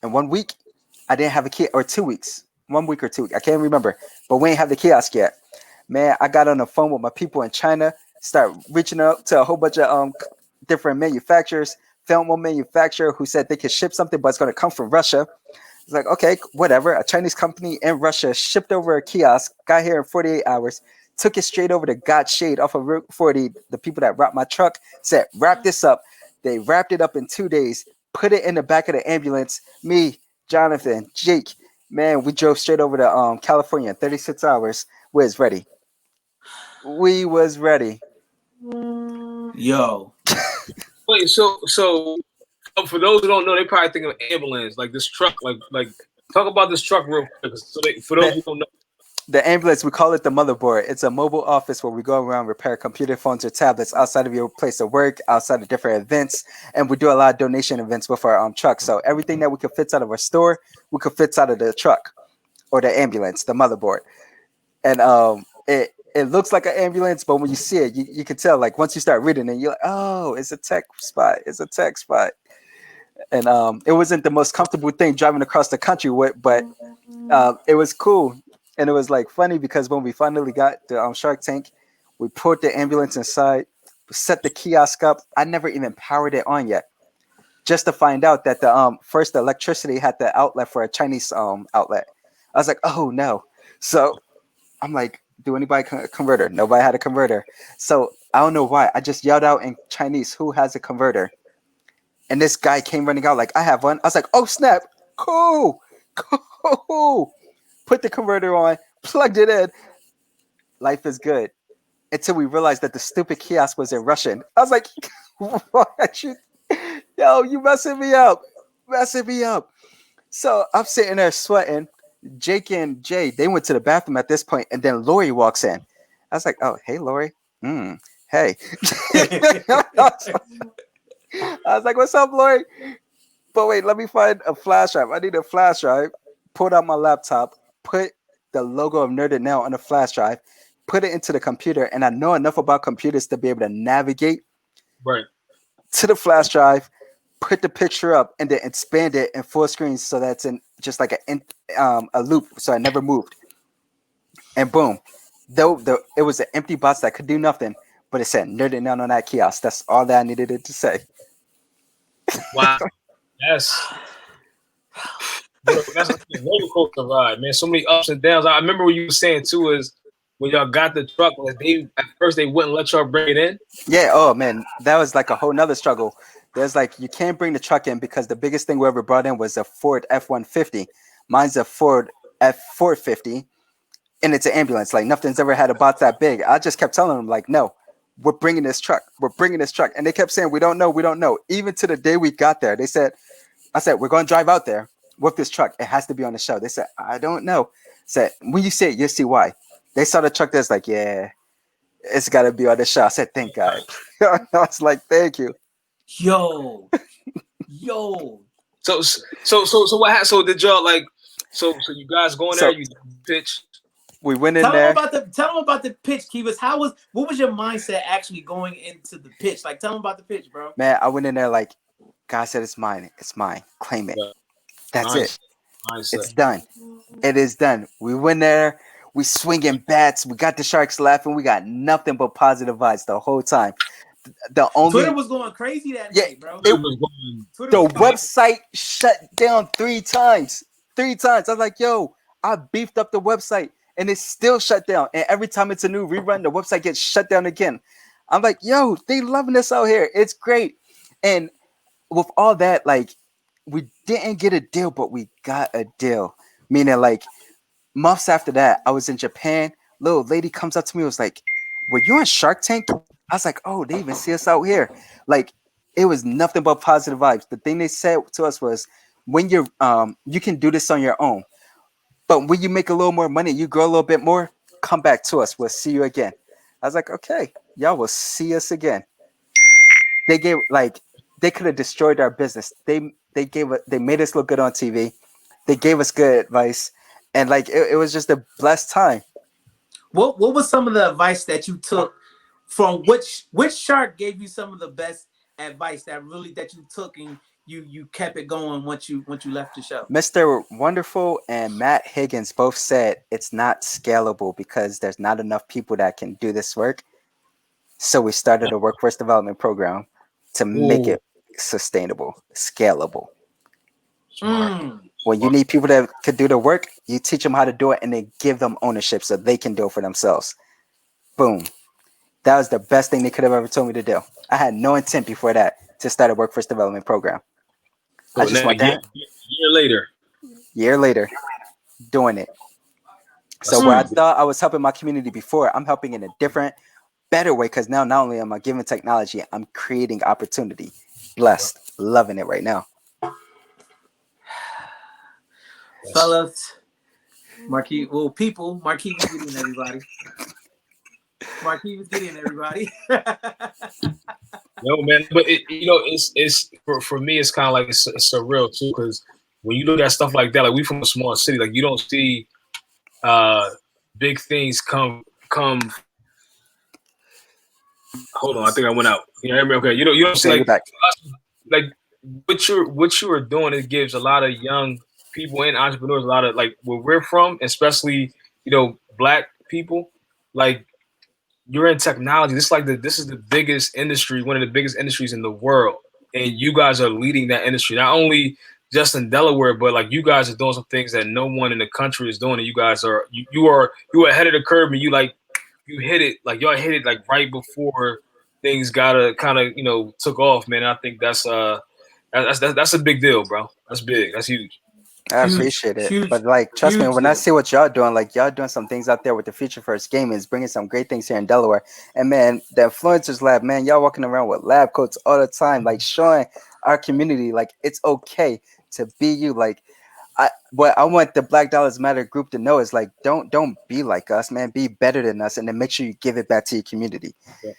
In 1 week, I didn't have a kiosk, or 2 weeks. 1 week or 2 weeks. I can't remember. But we ain't have the kiosk yet. Man, I got on the phone with my people in China, start reaching out to a whole bunch of different manufacturers, found one manufacturer who said they could ship something, but it's going to come from Russia. It's like, okay, whatever. A Chinese company in Russia shipped over a kiosk, got here in 48 hours, took it straight over to God Shade off of Route 40. The people that wrapped my truck said, wrap this up. They wrapped it up in 2 days, put it in the back of the ambulance. Me, Jonathan, Jake, man, we drove straight over to California in 36 hours. We was ready. Yo. Wait, so for those who don't know, they probably think of ambulance, like this truck, like talk about this truck real quick. So for those who don't know, The ambulance, we call it the motherboard. It's a mobile office where we go around, repair computer phones or tablets outside of your place of work, outside of different events, and we do a lot of donation events with our truck. So everything that we could fit out of our store, we could fit out of the truck or the ambulance, the motherboard. And it looks like an ambulance, but when you see it, you can tell. Like once you start reading it, you're like, oh, it's a tech spot. It's a tech spot. And it wasn't the most comfortable thing driving across the country with, but it was cool. And it was like funny because when we finally got the Shark Tank, we put the ambulance inside, set the kiosk up. I never even powered it on yet, just to find out that the first the electricity had the outlet for a Chinese outlet. I was like, oh no. So I'm like, do anybody a converter? Nobody had a converter. So I don't know why. I just yelled out in Chinese, who has a converter? And this guy came running out like, I have one. I was like, oh snap, cool. Put the converter on, plugged it in. Life is good. Until we realized that the stupid kiosk was in Russian. I was like, what? Yo, you messing me up. So I'm sitting there sweating. Jake and Jay, they went to the bathroom at this point, and then Lori walks in. I was like, oh, hey, Lori. Hey. I was like, what's up, Lori? But wait, let me find a flash drive. I need a flash drive. Pulled out my laptop, put the logo of NERDiT NOW on the flash drive, put it into the computer, and I know enough about computers to be able to navigate to the flash drive, put the picture up, and then expand it in full screen so that's in just like a loop, so I never moved. And boom, though it was an empty box that could do nothing, but it said NERDiT NOW on that kiosk. That's all that I needed it to say. Wow, that's like a roller coaster ride, man. So many ups and downs. I remember what you were saying too is when y'all got the truck, like at first they wouldn't let y'all bring it in. Yeah. Oh man, that was like a whole nother struggle. There's like you can't bring the truck in because the biggest thing we ever brought in was a Ford F-150. Mine's a Ford F-450, and it's an ambulance. Like nothing's ever had a box that big. I just kept telling them like, no, we're bringing this truck. And they kept saying, we don't know. Even to the day we got there, I said, we're going to drive out there with this truck. It has to be on the show. They said, I don't know. I said, when you see it, you'll see why. They saw the truck that's like, yeah, it's got to be on the show. I said, thank God. I was like, thank you. Yo. So what happened? So did y'all like, so you guys go in there, you pitch? We went in tell there. Tell them about the pitch, Kivas. What was your mindset actually going into the pitch? Like, tell them about the pitch, bro. Man, I went in there like, God said it's mine. Claim it. That's it. It's done. It is done. We went there. We swinging bats. We got the Sharks laughing. We got nothing but positive vibes the whole time. Twitter was going crazy that night, bro. The website shut down 3 times. 3 times. I was like, yo, I beefed up the website and it's still shut down. And every time it's a new rerun, the website gets shut down again. I'm like, yo, they loving us out here. It's great. And with all that, like, we didn't get a deal, but we got a deal. Meaning, like, months after that, I was in Japan. Little lady comes up to me, was like, were you on Shark Tank? I was like, oh, they even see us out here. Like, it was nothing but positive vibes. The thing they said to us was, when you're you can do this on your own, but when you make a little more money, you grow a little bit more, come back to us. We'll see you again. I was like, okay, y'all will see us again. They could have destroyed our business. They made us look good on TV. They gave us good advice, and like it was just a blessed time. What was some of the advice that you took from which shark gave you some of the best advice that you took and you kept it going once you left the show? Mr. Wonderful and Matt Higgins both said it's not scalable because there's not enough people that can do this work. So we started a workforce development program to make it sustainable, scalable. When you need people that could do the work, you teach them how to do it and then give them ownership so they can do it for themselves. Boom. That was the best thing they could have ever told me to do. I had no intent before that to start a workforce development program. So I just went that. Year later, doing it. So where I thought I was helping my community before, I'm helping in a different, better way, because now not only am I giving technology, I'm creating opportunity. Blessed. Loving it right now. Fellas, Markevis Gideon, everybody. Markevis Gideon, everybody. No, man, but it's for me, it's kind of like it's surreal too, because when you look at stuff like that, like we from a small city, like you don't see uh big things come. Hold on, I think I went out. You hear me? Okay, you don't see Yeah, you're back. like what you are doing. It gives a lot of young people and entrepreneurs a lot of like where we're from, especially black people. Like you're in technology. This is the biggest industry, one of the biggest industries in the world, and you guys are leading that industry. Not only just in Delaware, but like you guys are doing some things that no one in the country is doing. And you guys are you are ahead of the curve, and you hit it like y'all hit it like right before things gotta kind of took off, man. I think that's a big deal, bro. That's big. That's huge. I Huge, appreciate it, huge, but like, trust me, huge when I deal. see what y'all doing, like y'all doing some things out there with the Future First Game is bringing some great things here in Delaware. And man, the Influencers Lab, man, y'all walking around with lab coats all the time, like showing our community like it's okay to be you. Like what I want the Black Dollars Matter group to know is like don't be like us, man. Be better than us, and then make sure you give it back to your community. Yeah.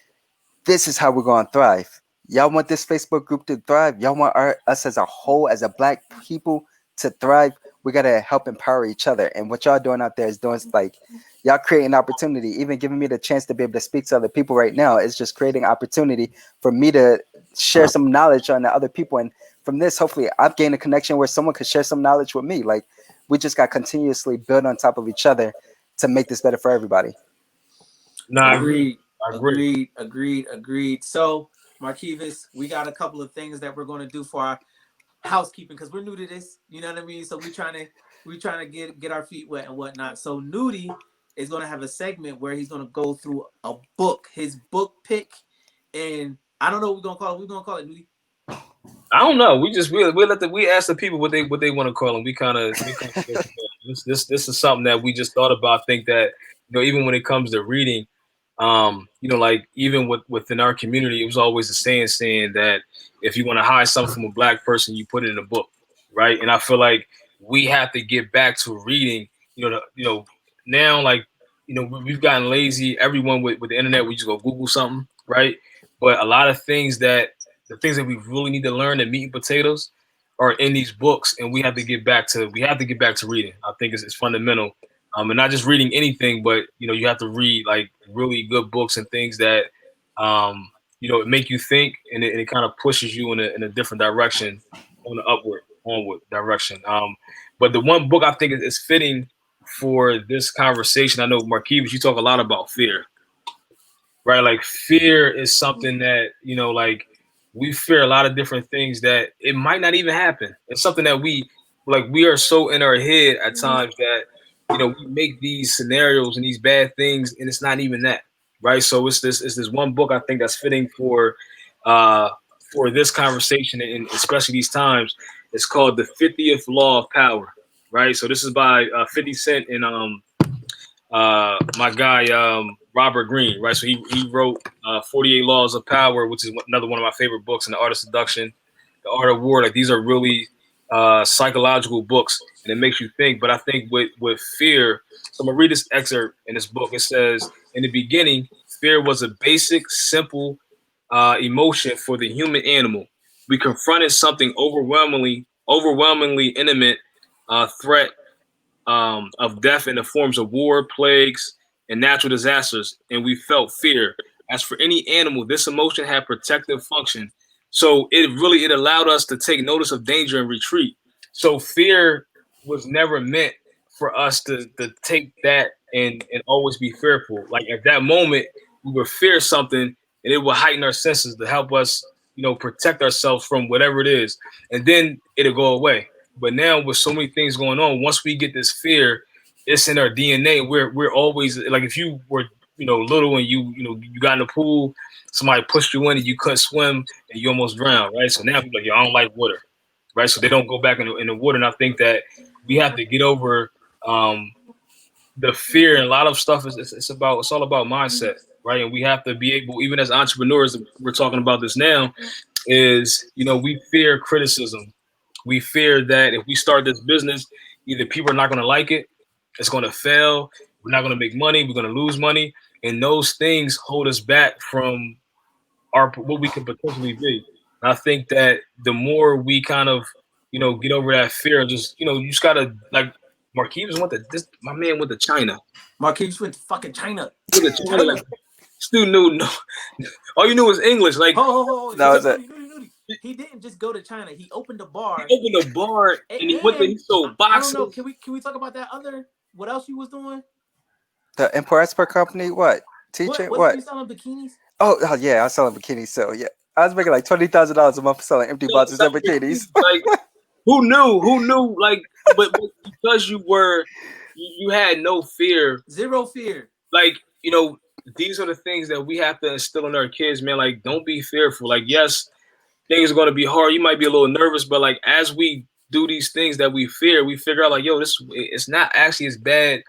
This is how we're going to thrive. Y'all want this Facebook group to thrive? Y'all want us as a whole, as a black people, to thrive? We got to help empower each other. And what y'all doing out there is doing like y'all creating opportunity, even giving me the chance to be able to speak to other people right now. It's just creating opportunity for me to share some knowledge on the other people. And from this, hopefully, I've gained a connection where someone could share some knowledge with me. Like we just got to continuously build on top of each other to make this better for everybody. No, I agree. Agreed. I agree. Agreed. So, Markevis, we got a couple of things that we're going to do for our housekeeping because we're new to this. You know what I mean? So we trying to get our feet wet and whatnot. So Newdy is going to have a segment where he's going to go through a book, his book pick, and I don't know what we're going to call it. We're going to call it Newdy. I don't know. We ask the people what they want to call them. We kind of this is something that we just thought about. Think that even when it comes to reading, like even within our community, it was always a saying that if you want to hide something from a black person, you put it in a book, right? And I feel like we have to get back to reading. Now like we've gotten lazy. Everyone with the internet, we just go Google something, right? But a lot of things the things that we really need to learn, the meat and potatoes, are in these books, and we have to get back to reading. I think it's fundamental, and not just reading anything, but you have to read like really good books and things that it make you think, and it kind of pushes you in a different direction, on the onward direction. But the one book I think is fitting for this conversation. I know Markevis, you talk a lot about fear, right? Like fear is something that like we fear a lot of different things that it might not even happen. It's something that we are so in our head at times that we make these scenarios and these bad things, and it's not even that, right? So it's this one book I think that's fitting for this conversation, and especially these times. It's called The 50th Law of Power, right? So this is by 50 Cent and my guy Robert Greene, right? So he wrote 48 Laws of Power, which is another one of my favorite books, and The Art of Seduction, The Art of War. Like these are really psychological books, and it makes you think. But I think with fear, so I'm gonna read this excerpt in this book. It says, in the beginning, fear was a basic, simple emotion for the human animal. We confronted something overwhelmingly intimate threat of death in the forms of war, plagues, and natural disasters, and we felt fear. As for any animal, this emotion had protective function. So it allowed us to take notice of danger and retreat. So fear was never meant for us to take that and always be fearful. Like at that moment, we would fear something, and it will heighten our senses to help us, protect ourselves from whatever it is, and then it'll go away. But now with so many things going on, once we get this fear, it's in our DNA. We're always like, if you were little and you got in the pool, somebody pushed you in and you couldn't swim and you almost drowned, right? So now people are like, yo, I don't like water, right? So they don't go back in the water. And I think that we have to get over the fear, and a lot of stuff it's all about mindset, right? And we have to be able, even as entrepreneurs, we're talking about this now, is we fear criticism. We fear that if we start this business, either people are not going to like it, It's going to fail. We're not going to make money. We're going to lose money, and those things hold us back from our what we could potentially be. And I think that the more we kind of, get over that fear, just you just gotta like Marquise went to this. My man went to China. Markevis went to fucking China. Went to China like still knew no. All you knew was English. Like Oh, That was it. Newdy. He didn't just go to China. He opened a bar. he opened a bar and he went to he sold I don't know. boxes. Can we talk about that other? What else you was doing? The import export company. What teacher? What you selling bikinis? Oh yeah, I was selling bikinis. So yeah, I was making like $20,000 a month selling empty boxes and bikinis. Like who knew? Who knew? Like, but because you had no fear. Zero fear. Like these are the things that we have to instill in our kids, man. Like, don't be fearful. Like, yes, things are going to be hard. You might be a little nervous, but like as we do these things that we fear, we figure out like, yo, it's not actually as bad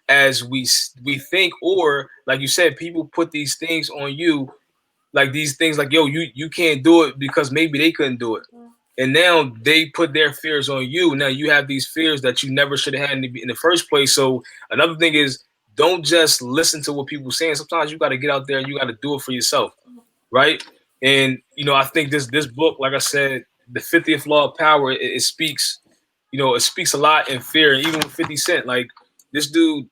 as we think. Or like you said, people put these things on you, like these things like, yo, you can't do it because maybe they couldn't do it. And now they put their fears on you. Now you have these fears that you never should have had in the first place. So another thing is, don't just listen to what people are saying. Sometimes you got to get out there and you got to do it for yourself, right? And I think this book, like I said, the 50th Law of Power, it speaks, it speaks a lot in fear. And even with 50 Cent, like this dude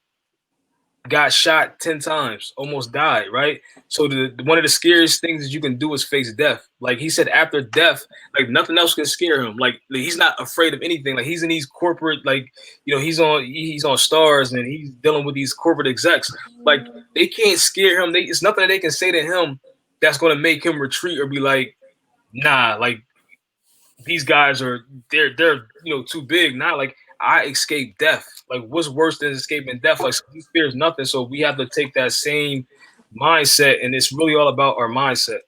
got shot 10 times, almost died, right? So one of the scariest things that you can do is face death. Like he said, after death, like nothing else can scare him. Like he's not afraid of anything. Like he's in these corporate, like, he's on Stars and he's dealing with these corporate execs. Like they can't scare him. It's nothing that they can say to him that's going to make him retreat or be like, nah, like these guys they're too big. Nah, like I escaped death. Like what's worse than escaping death? Like he fears nothing. So we have to take that same mindset, and it's really all about our mindset.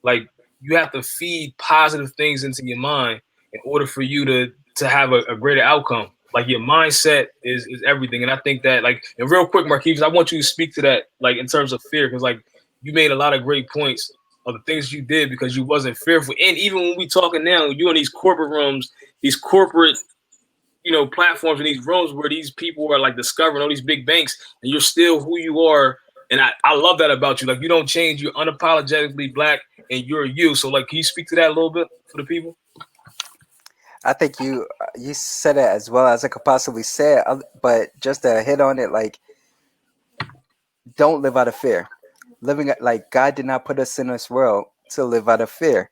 Like you have to feed positive things into your mind in order for you to have a greater outcome. Like your mindset is everything. And I think that, like, and real quick, Marquise, I want you to speak to that, like in terms of fear, because like you made a lot of great points of the things you did because you wasn't fearful. And even when we talking now, you in these corporate rooms, these corporate platforms in these rooms where these people are like discovering all these big banks, and you're still who you are. And I love that about you. Like you don't change. You're unapologetically black, and you're you. So like, can you speak to that a little bit for the people? I think you said it as well as I could possibly say it, but just to hit on it, like, don't live out of fear. Like God did not put us in this world to live out of fear.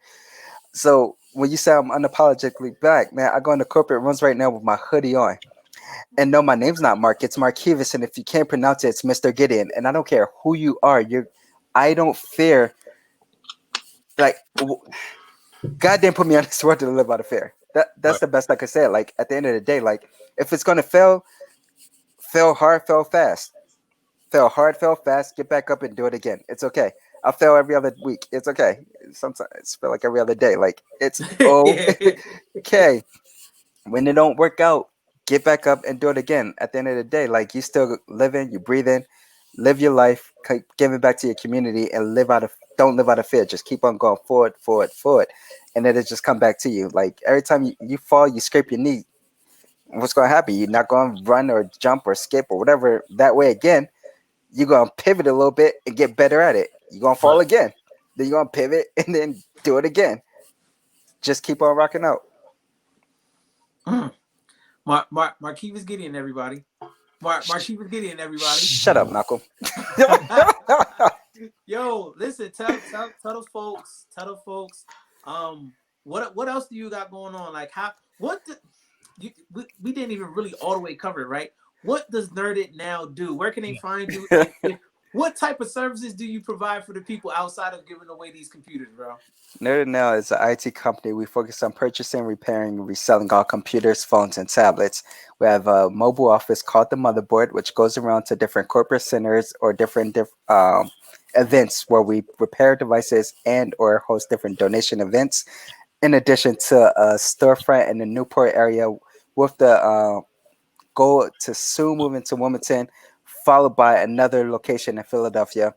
So when you say I'm unapologetically black, man, I go into corporate rooms right now with my hoodie on. And no, my name's not Mark, it's Markevis. And if you can't pronounce it, it's Mr. Gideon. And I don't care who you are. I don't fear. Like, God didn't put me on this world to live out of fear. That's right. The best I could say. Like at the end of the day, like if it's gonna fail hard, fail fast. Fail hard, fail fast, get back up and do it again. It's okay. I'll fail every other week. It's okay. Sometimes it's feel like every other day. Like it's okay. When it don't work out, get back up and do it again. At the end of the day, like you still living, you breathing, live your life, give it back to your community, and don't live out of fear. Just keep on going forward, and then it just come back to you. Like every time you fall, you scrape your knee. What's going to happen? You're not going to run or jump or skip or whatever that way again. You're going to pivot a little bit and get better at it. You're going to fall again. Then you're going to pivot and then do it again. Just keep on rocking out. Markevis Gideon, everybody. Markevis Gideon, everybody. Shut up, Malcolm. Yo, listen, tell those folks, what else do you got going on? Like we didn't even really all the way cover it, right? What does NERDiT Now do? Where can they find you? What type of services do you provide for the people outside of giving away these computers, bro? NERDiT Now is an IT company. We focus on purchasing, repairing, and reselling all computers, phones, and tablets. We have a mobile office called The Motherboard, which goes around to different corporate centers or different events where we repair devices and or host different donation events. In addition to a storefront in the Newport area with the goal to soon move into Wilmington, followed by another location in Philadelphia,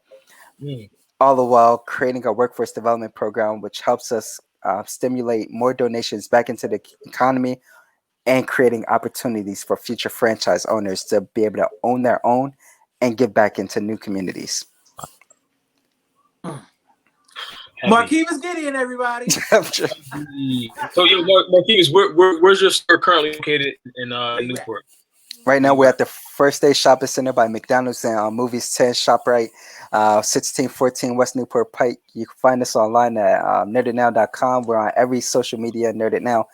all the while creating a workforce development program, which helps us stimulate more donations back into the economy and creating opportunities for future franchise owners to be able to own their own and give back into new communities. Markevis Gideon, everybody. So, Marquise, where's your store currently located in Newport? Right now, we're at the First Day Shopping Center by McDonald's and Movies 10 ShopRite, 1614 West Newport Pike. You can find us online at NERDiTNOW.com. We're on every social media, NERDIT Now.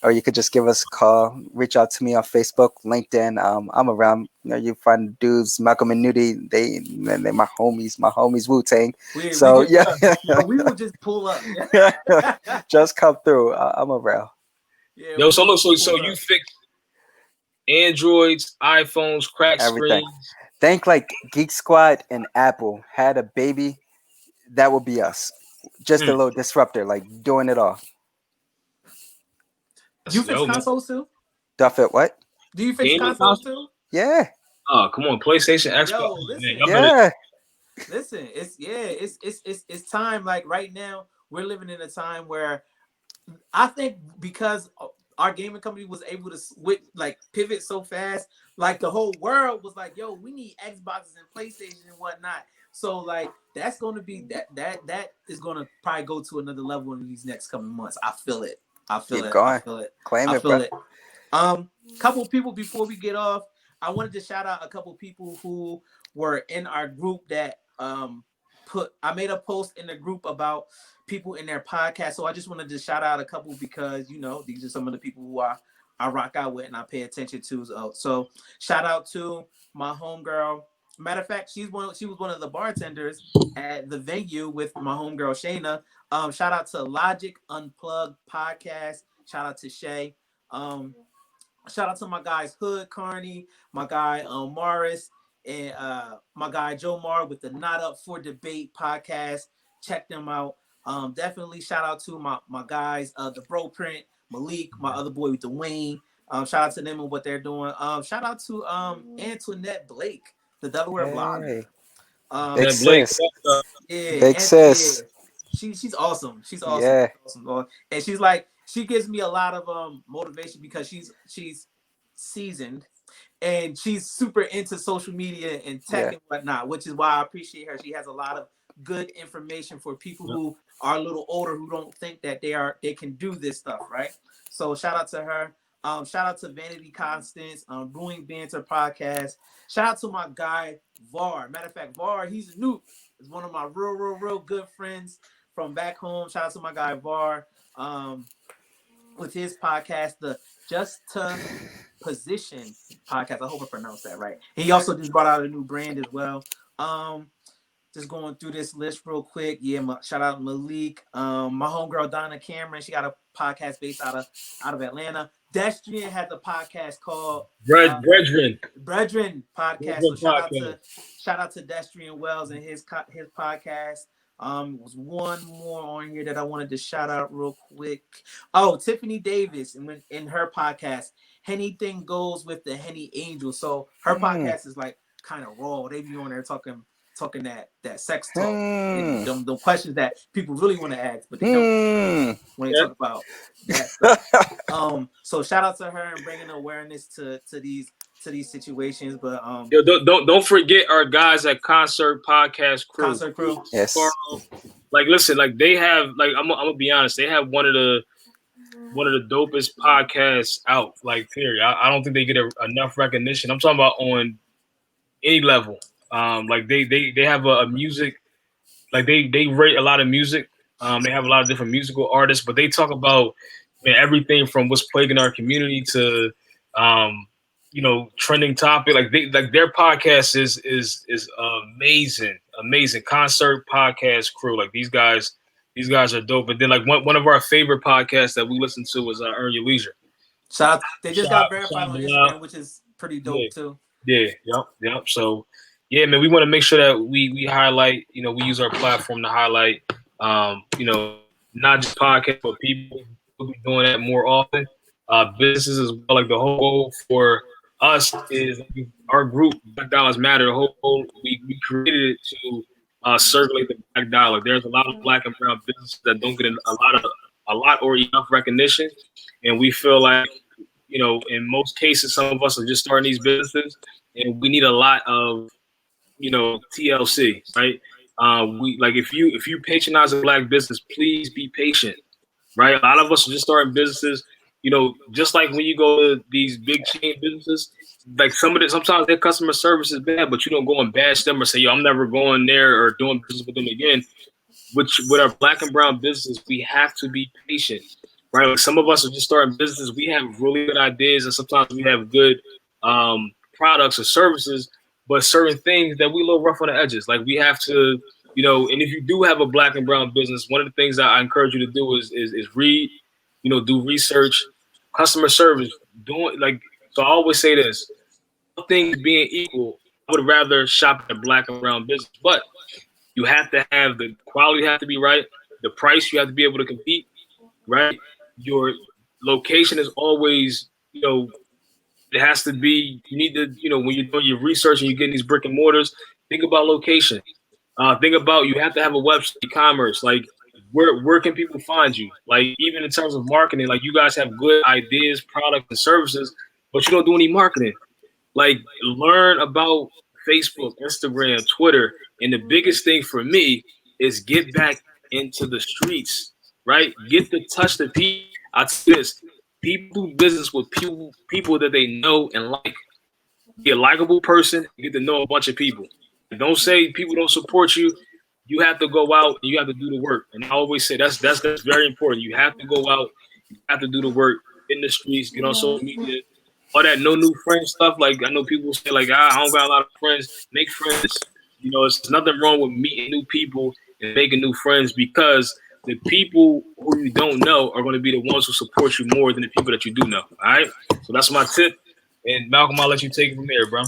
Or you could just give us a call, reach out to me on Facebook, LinkedIn. I'm around. You find dudes, Malcolm and Newdy, they're my homies Wu-Tang. So we will just pull up. Just come through. I'm around. Yeah, Yo, so you fix Androids, iPhones, crack Everything. screens. Think like Geek Squad and Apple had a baby, that would be us. Just a little disruptor, like doing it all. You fix consoles too? Do I fit what? Do you fix consoles too? Yeah. Oh, come on, PlayStation, Xbox. Yo, listen, yeah. Listen, it's time. Like right now, we're living in a time where I think because our gaming company was able to pivot so fast, like the whole world was like, "Yo, we need Xboxes and PlayStation and whatnot." So like that's going to be that is going to probably go to another level in these next coming months. I feel it. I feel it. Claim it, bro. Couple of people before we get off, I wanted to shout out a couple of people who were in our group that I made a post in the group about people in their podcast. So I just wanted to shout out a couple because these are some of the people who I rock out with and I pay attention to. So shout out to my homegirl. Matter of fact, she was one of the bartenders at the venue with my homegirl Shayna. Shout out to Logic Unplugged podcast. Shout out to Shay. Shout out to my guys Hood Carney, my guy Morris, and my guy Joe Mar with the Not Up for Debate podcast. Check them out. Definitely shout out to my guys, the Bro Print, Malik, my other boy with Dwayne. Shout out to them and what they're doing. Shout out to Antoinette Blake, the Delaware blogger. Big sis. Big sis. She's awesome. She's awesome. Yeah. She's awesome. And she gives me a lot of motivation because she's seasoned and she's super into social media and tech and whatnot, which is why I appreciate her. She has a lot of good information for people who are a little older who don't think that they can do this stuff, right? So shout out to her. Shout out to Vanity Constance, Brewing Banter podcast. Shout out to my guy Var. Matter of fact, Var, he's a noob. He's one of my real good friends from back home. Shout out to my guy Var. With his podcast, the Just to Position podcast. I hope I pronounced that right. He also just brought out a new brand as well. Just going through this list real quick. Yeah, shout out Malik. My homegirl Donna Cameron. She got a podcast based out of Atlanta. Destrian has a podcast called Brethren podcast. So shout out to Destrian Wells and his podcast. Was one more on here that I wanted to shout out real quick. Oh, Tiffany Davis in her podcast, Anything Goes with the Henny Angel. So her podcast is like kind of raw. They be on there talking that sex talk and the questions that people really want to ask, but they don't when they talk about that stuff. So shout out to her and bringing awareness to these situations. But yo, don't forget our guys at Concert Podcast Crew. Concert Crew. Yes. Like listen, like they have like I'm gonna be honest, they have one of the dopest podcasts out. Like period. I don't think they get enough recognition. I'm talking about on any level. Like they have a music, like they rate a lot of music. They have a lot of different musical artists, but they talk about everything from what's plaguing our community to trending topic. Like their podcast is amazing. Concert Podcast Crew. Like these guys are dope. But then like one of our favorite podcasts that we listen to is Earn Your Leisure. Shout out, they just got verified on Instagram, which is pretty dope too. Yeah, yep. So yeah, man, we want to make sure that we highlight, we use our platform to highlight, not just podcasts, but people will be doing that more often. Businesses as well. Like the whole goal for us is our group, Black Dollars Matter. The whole goal, we created it to circulate the Black dollar. There's a lot of Black and brown businesses that don't get a lot or enough recognition, and we feel like you know, in most cases, some of us are just starting these businesses, and we need a lot of, you know, TLC, right? We like if you patronize a black business, please be patient, right? A lot of us are just starting businesses, you know, just like when you go to these big chain businesses, like sometimes their customer service is bad, but you don't go and bash them or say, yo, I'm never going there or doing business with them again. Which with our black and brown businesses, we have to be patient, right? Like some of us are just starting businesses. We have really good ideas, and sometimes we have good products or services, but certain things that we a little rough on the edges. Like we have to, you know. And if you do have a black and brown business, one of the things that I encourage you to do is read, you know, do research, customer service, doing like. So I always say this: all things being equal, I would rather shop at a black and brown business, but you have to have the quality have to be right. The price you have to be able to compete, right? Your location is always, you know, it has to be. You need to, you know, when you're doing your research and you're getting these brick and mortars, think about location. Think about you have to have a website, e-commerce. Like where can people find you? Like even in terms of marketing, like you guys have good ideas, products, and services, but you don't do any marketing. Like learn about Facebook, Instagram, Twitter, and the biggest thing for me is get back into the streets, right? Get to touch the people. I tell you this: people do business with people that they know and like. Be a likable person, get to know a bunch of people. Don't say people don't support you. You have to go out and you have to do the work. And I always say that's very important. You have to go out, you have to do the work in the streets, get on social media, all that no new friend stuff. Like I know people say like I don't got a lot of friends. Make friends. You know, it's nothing wrong with meeting new people and making new friends because the people who you don't know are going to be the ones who support you more than the people that you do know. All right. So that's my tip. And Malcolm, I'll let you take it from there, bro.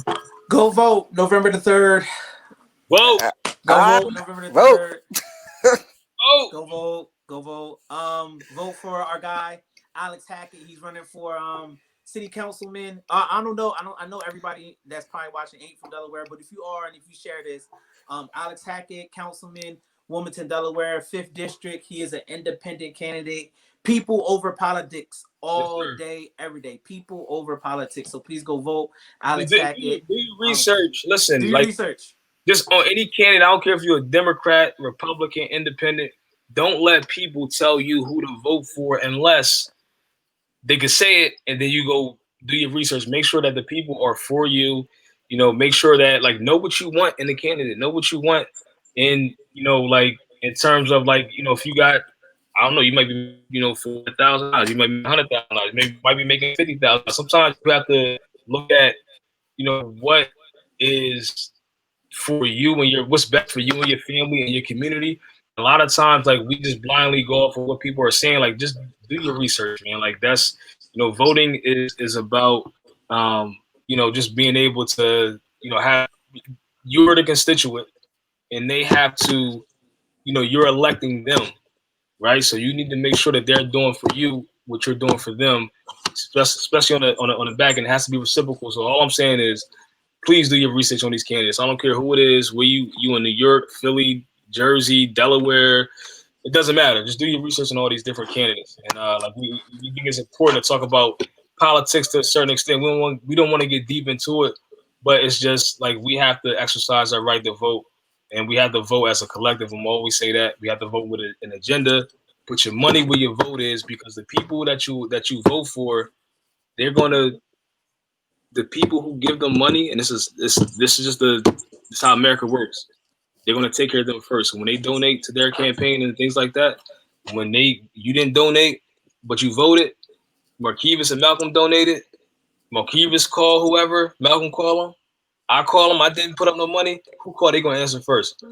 Go vote November the 3rd. Whoa. Go vote November the vote. 3rd. Oh. Go vote. Go vote. Vote for our guy, Alex Hackett. He's running for city councilman. I don't know. I know everybody that's probably watching ain't from Delaware, but if you are and if you share this, Alex Hackett, councilman, Wilmington, Delaware, 5th district. He is an independent candidate. People over politics all day, every day. People over politics. So please go vote, Alex Hackett. Do your research. Listen, do your research. Just on any candidate, I don't care if you're a Democrat, Republican, Independent. Don't let people tell you who to vote for unless they can say it, and then you go do your research. Make sure that the people are for you. You know, make sure that like know what you want in the candidate. Know what you want in, you know, like in terms of like, you know, if you got, I don't know, you might be, you know, for $1,000, you might be $100,000, maybe might be making $50,000. Sometimes you have to look at, you know, what is for you and what's best for you and your family and your community. A lot of times, like we just blindly go off of what people are saying. Like, just do your research, man. Like that's, you know, voting is about, you know, just being able to, you know, have you're the constituent, and they have to, you know, you're electing them, right? So you need to make sure that they're doing for you what you're doing for them, especially on the back end. It has to be reciprocal. So all I'm saying is, please do your research on these candidates. I don't care who it is, where you in New York, Philly, Jersey, Delaware. It doesn't matter. Just do your research on all these different candidates. And like we think it's important to talk about politics to a certain extent. We don't want to get deep into it, but it's just like we have to exercise our right to vote, and we have to vote as a collective. And we always say that we have to vote with an agenda. Put your money where your vote is, because the people that you vote for, they're gonna. The people who give them money, and this is just this how America works. They're gonna take care of them first. When they donate to their campaign and things like that, when you didn't donate but you voted, Markevis and Malcolm donated. Markevis call whoever, Malcolm call him. I call him. I didn't put up no money. Who called? They gonna answer first.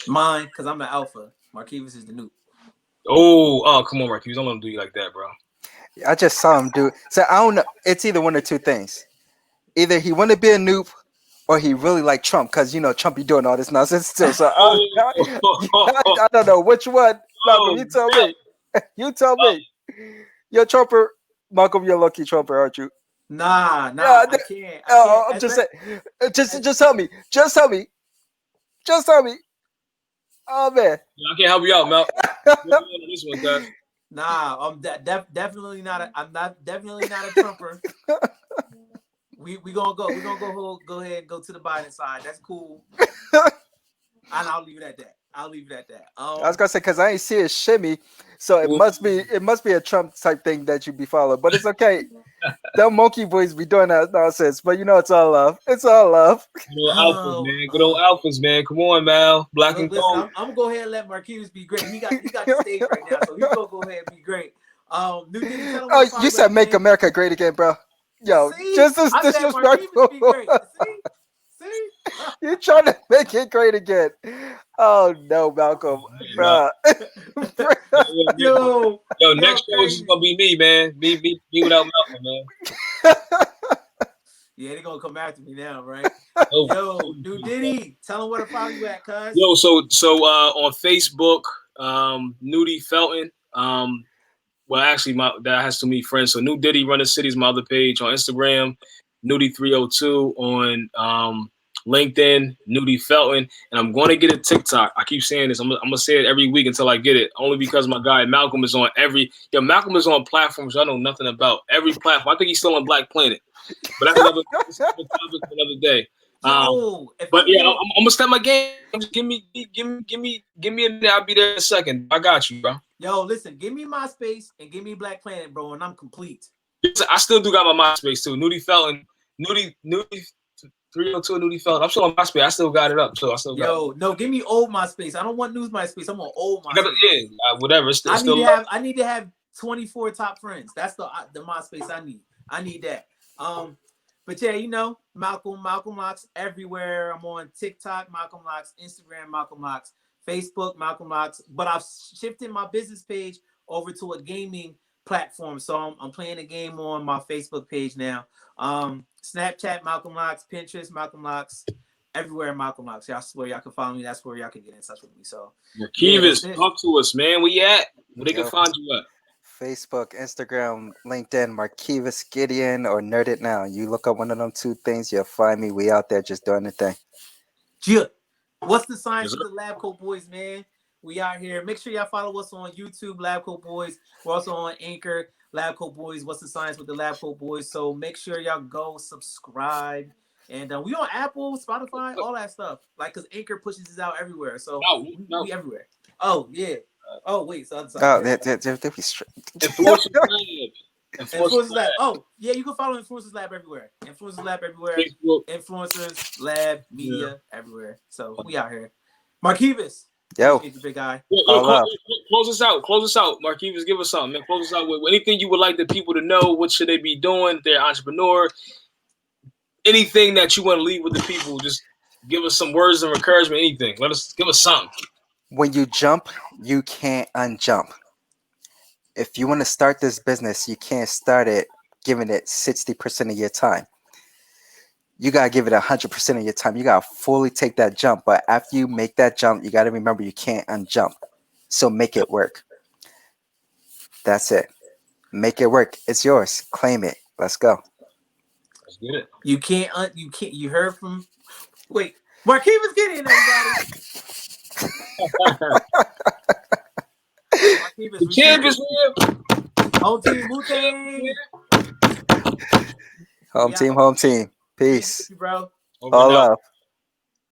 Mine, because I'm the alpha. Markevis is the noob. Oh, come on, Markevis. Don't let him do you like that, bro. I just saw him do it. So I don't know. It's either one or two things. Either he want to be a noob, or he really like Trump, because you know Trump be doing all this nonsense still. So I don't know which one. Malcolm, you tell me. You tell me. You're Trumper, Malcolm. You're lucky Trumper, aren't you? Nah, I can't. I'm just saying. Just tell me. Just tell me. Just tell me. Oh man. I can't help you out, Mal. This one, guys. Nah, I'm definitely not. I'm not definitely not a Trumper. We gonna go. We gonna go ahead and go to the Biden side. That's cool. And I'll leave it at that. I'll leave it at that. I was gonna say because I ain't see a shimmy, so it must be a Trump type thing that you be following. But it's okay. Them monkey boys be doing that nonsense, but you know it's all love. It's all love. Alphas, man. Good old alphas, man. Come on, Mal. Black and listen, gold. I'm gonna go ahead and let Markevis be great. He got the stage right now, so he's gonna go ahead and be great. Newdy, tell him Oh, you said make America great again, bro. Yo, see? just as I said disrespectful. Markevis be great. See? You're trying to make it great again. Oh no, Malcolm, bro. Yo, next show is gonna be me, man. Me without Malcolm, man. Yeah, they're gonna come after me now, right? Yo, Newdy, tell them where to follow you at, cuz. Yo, so on Facebook, Newdy Felton. Well, actually, that has too many friends. So New Diddy Run the City is my other page on Instagram. Newdy 302 on LinkedIn. Newdy Felton, and I'm going to get a TikTok. I keep saying this. I'm gonna say it every week until I get it. Only because my guy Malcolm is on Malcolm is on platforms I know nothing about. Every platform. I think he's still on Black Planet, but that's another topic for another day. Yo, but yeah, I'm gonna step my game. Just give me a minute. I'll be there in a second. I got you, bro. Yo, listen, give me MySpace and give me Black Planet, bro, and I'm complete. I still do got my MySpace too. Newdy Felton, Newdy 302 Newdy Felton. I'm still on MySpace. I still got it up. So I still got it. No, give me old MySpace. I don't want new MySpace. I'm on old MySpace. Yeah, whatever. I need to have 24 top friends. That's the MySpace I need. I need that. But yeah, you know, Malcolm Locks everywhere. I'm on TikTok, Malcolm Locks, Instagram, Malcolm Locks, Facebook, Malcolm Locks. But I've shifted my business page over to a gaming platform. So I'm playing a game on my Facebook page now. Snapchat, Malcolm Locks, Pinterest, Malcolm Locks, everywhere, Malcolm Locks. Y'all swear y'all can follow me. That's where y'all can get in touch with me. So, Markevis, talk to us, man. Where you at? Where they can find you at? Facebook, Instagram, LinkedIn, Markevis Gideon, or NERDiT Now. You look up one of them two things, you'll find me. We out there just doing the thing. Yeah. What's the science of the Lab Coat Boys, man? We out here. Make sure y'all follow us on YouTube, Lab Coat Boys. We're also on Anchor, Lab Coat Boys. What's the science with the Lab Coat Boys? So make sure y'all go subscribe. And we on Apple, Spotify, all that stuff. Like, because Anchor pushes us out everywhere. So we everywhere. Oh, yeah. Oh, wait. So they be straight. Influencers Lab. Oh, yeah, you can follow Influencers Lab everywhere. Influencers Lab everywhere. Facebook. Influencers Lab Media everywhere. So we out here. Markevis. Yo. The big guy. Close us out. Markevis, give us something, man. Close us out with anything you would like the people to know. What should they be doing? If they're an entrepreneur. Anything that you want to leave with the people. Just give us some words of encouragement. Anything. Give us something. When you jump, you can't unjump. If you want to start this business, you can't start it giving it 60% of your time. You got to give it 100% of your time. You got to fully take that jump. But after you make that jump, you got to remember you can't unjump. So make it work. That's it. Make it work. It's yours. Claim it. Let's go. Let's get it. You can't. You heard from. Wait, Markevis Gideon, everybody. Campus, home team, home team. Peace. Bro. All love.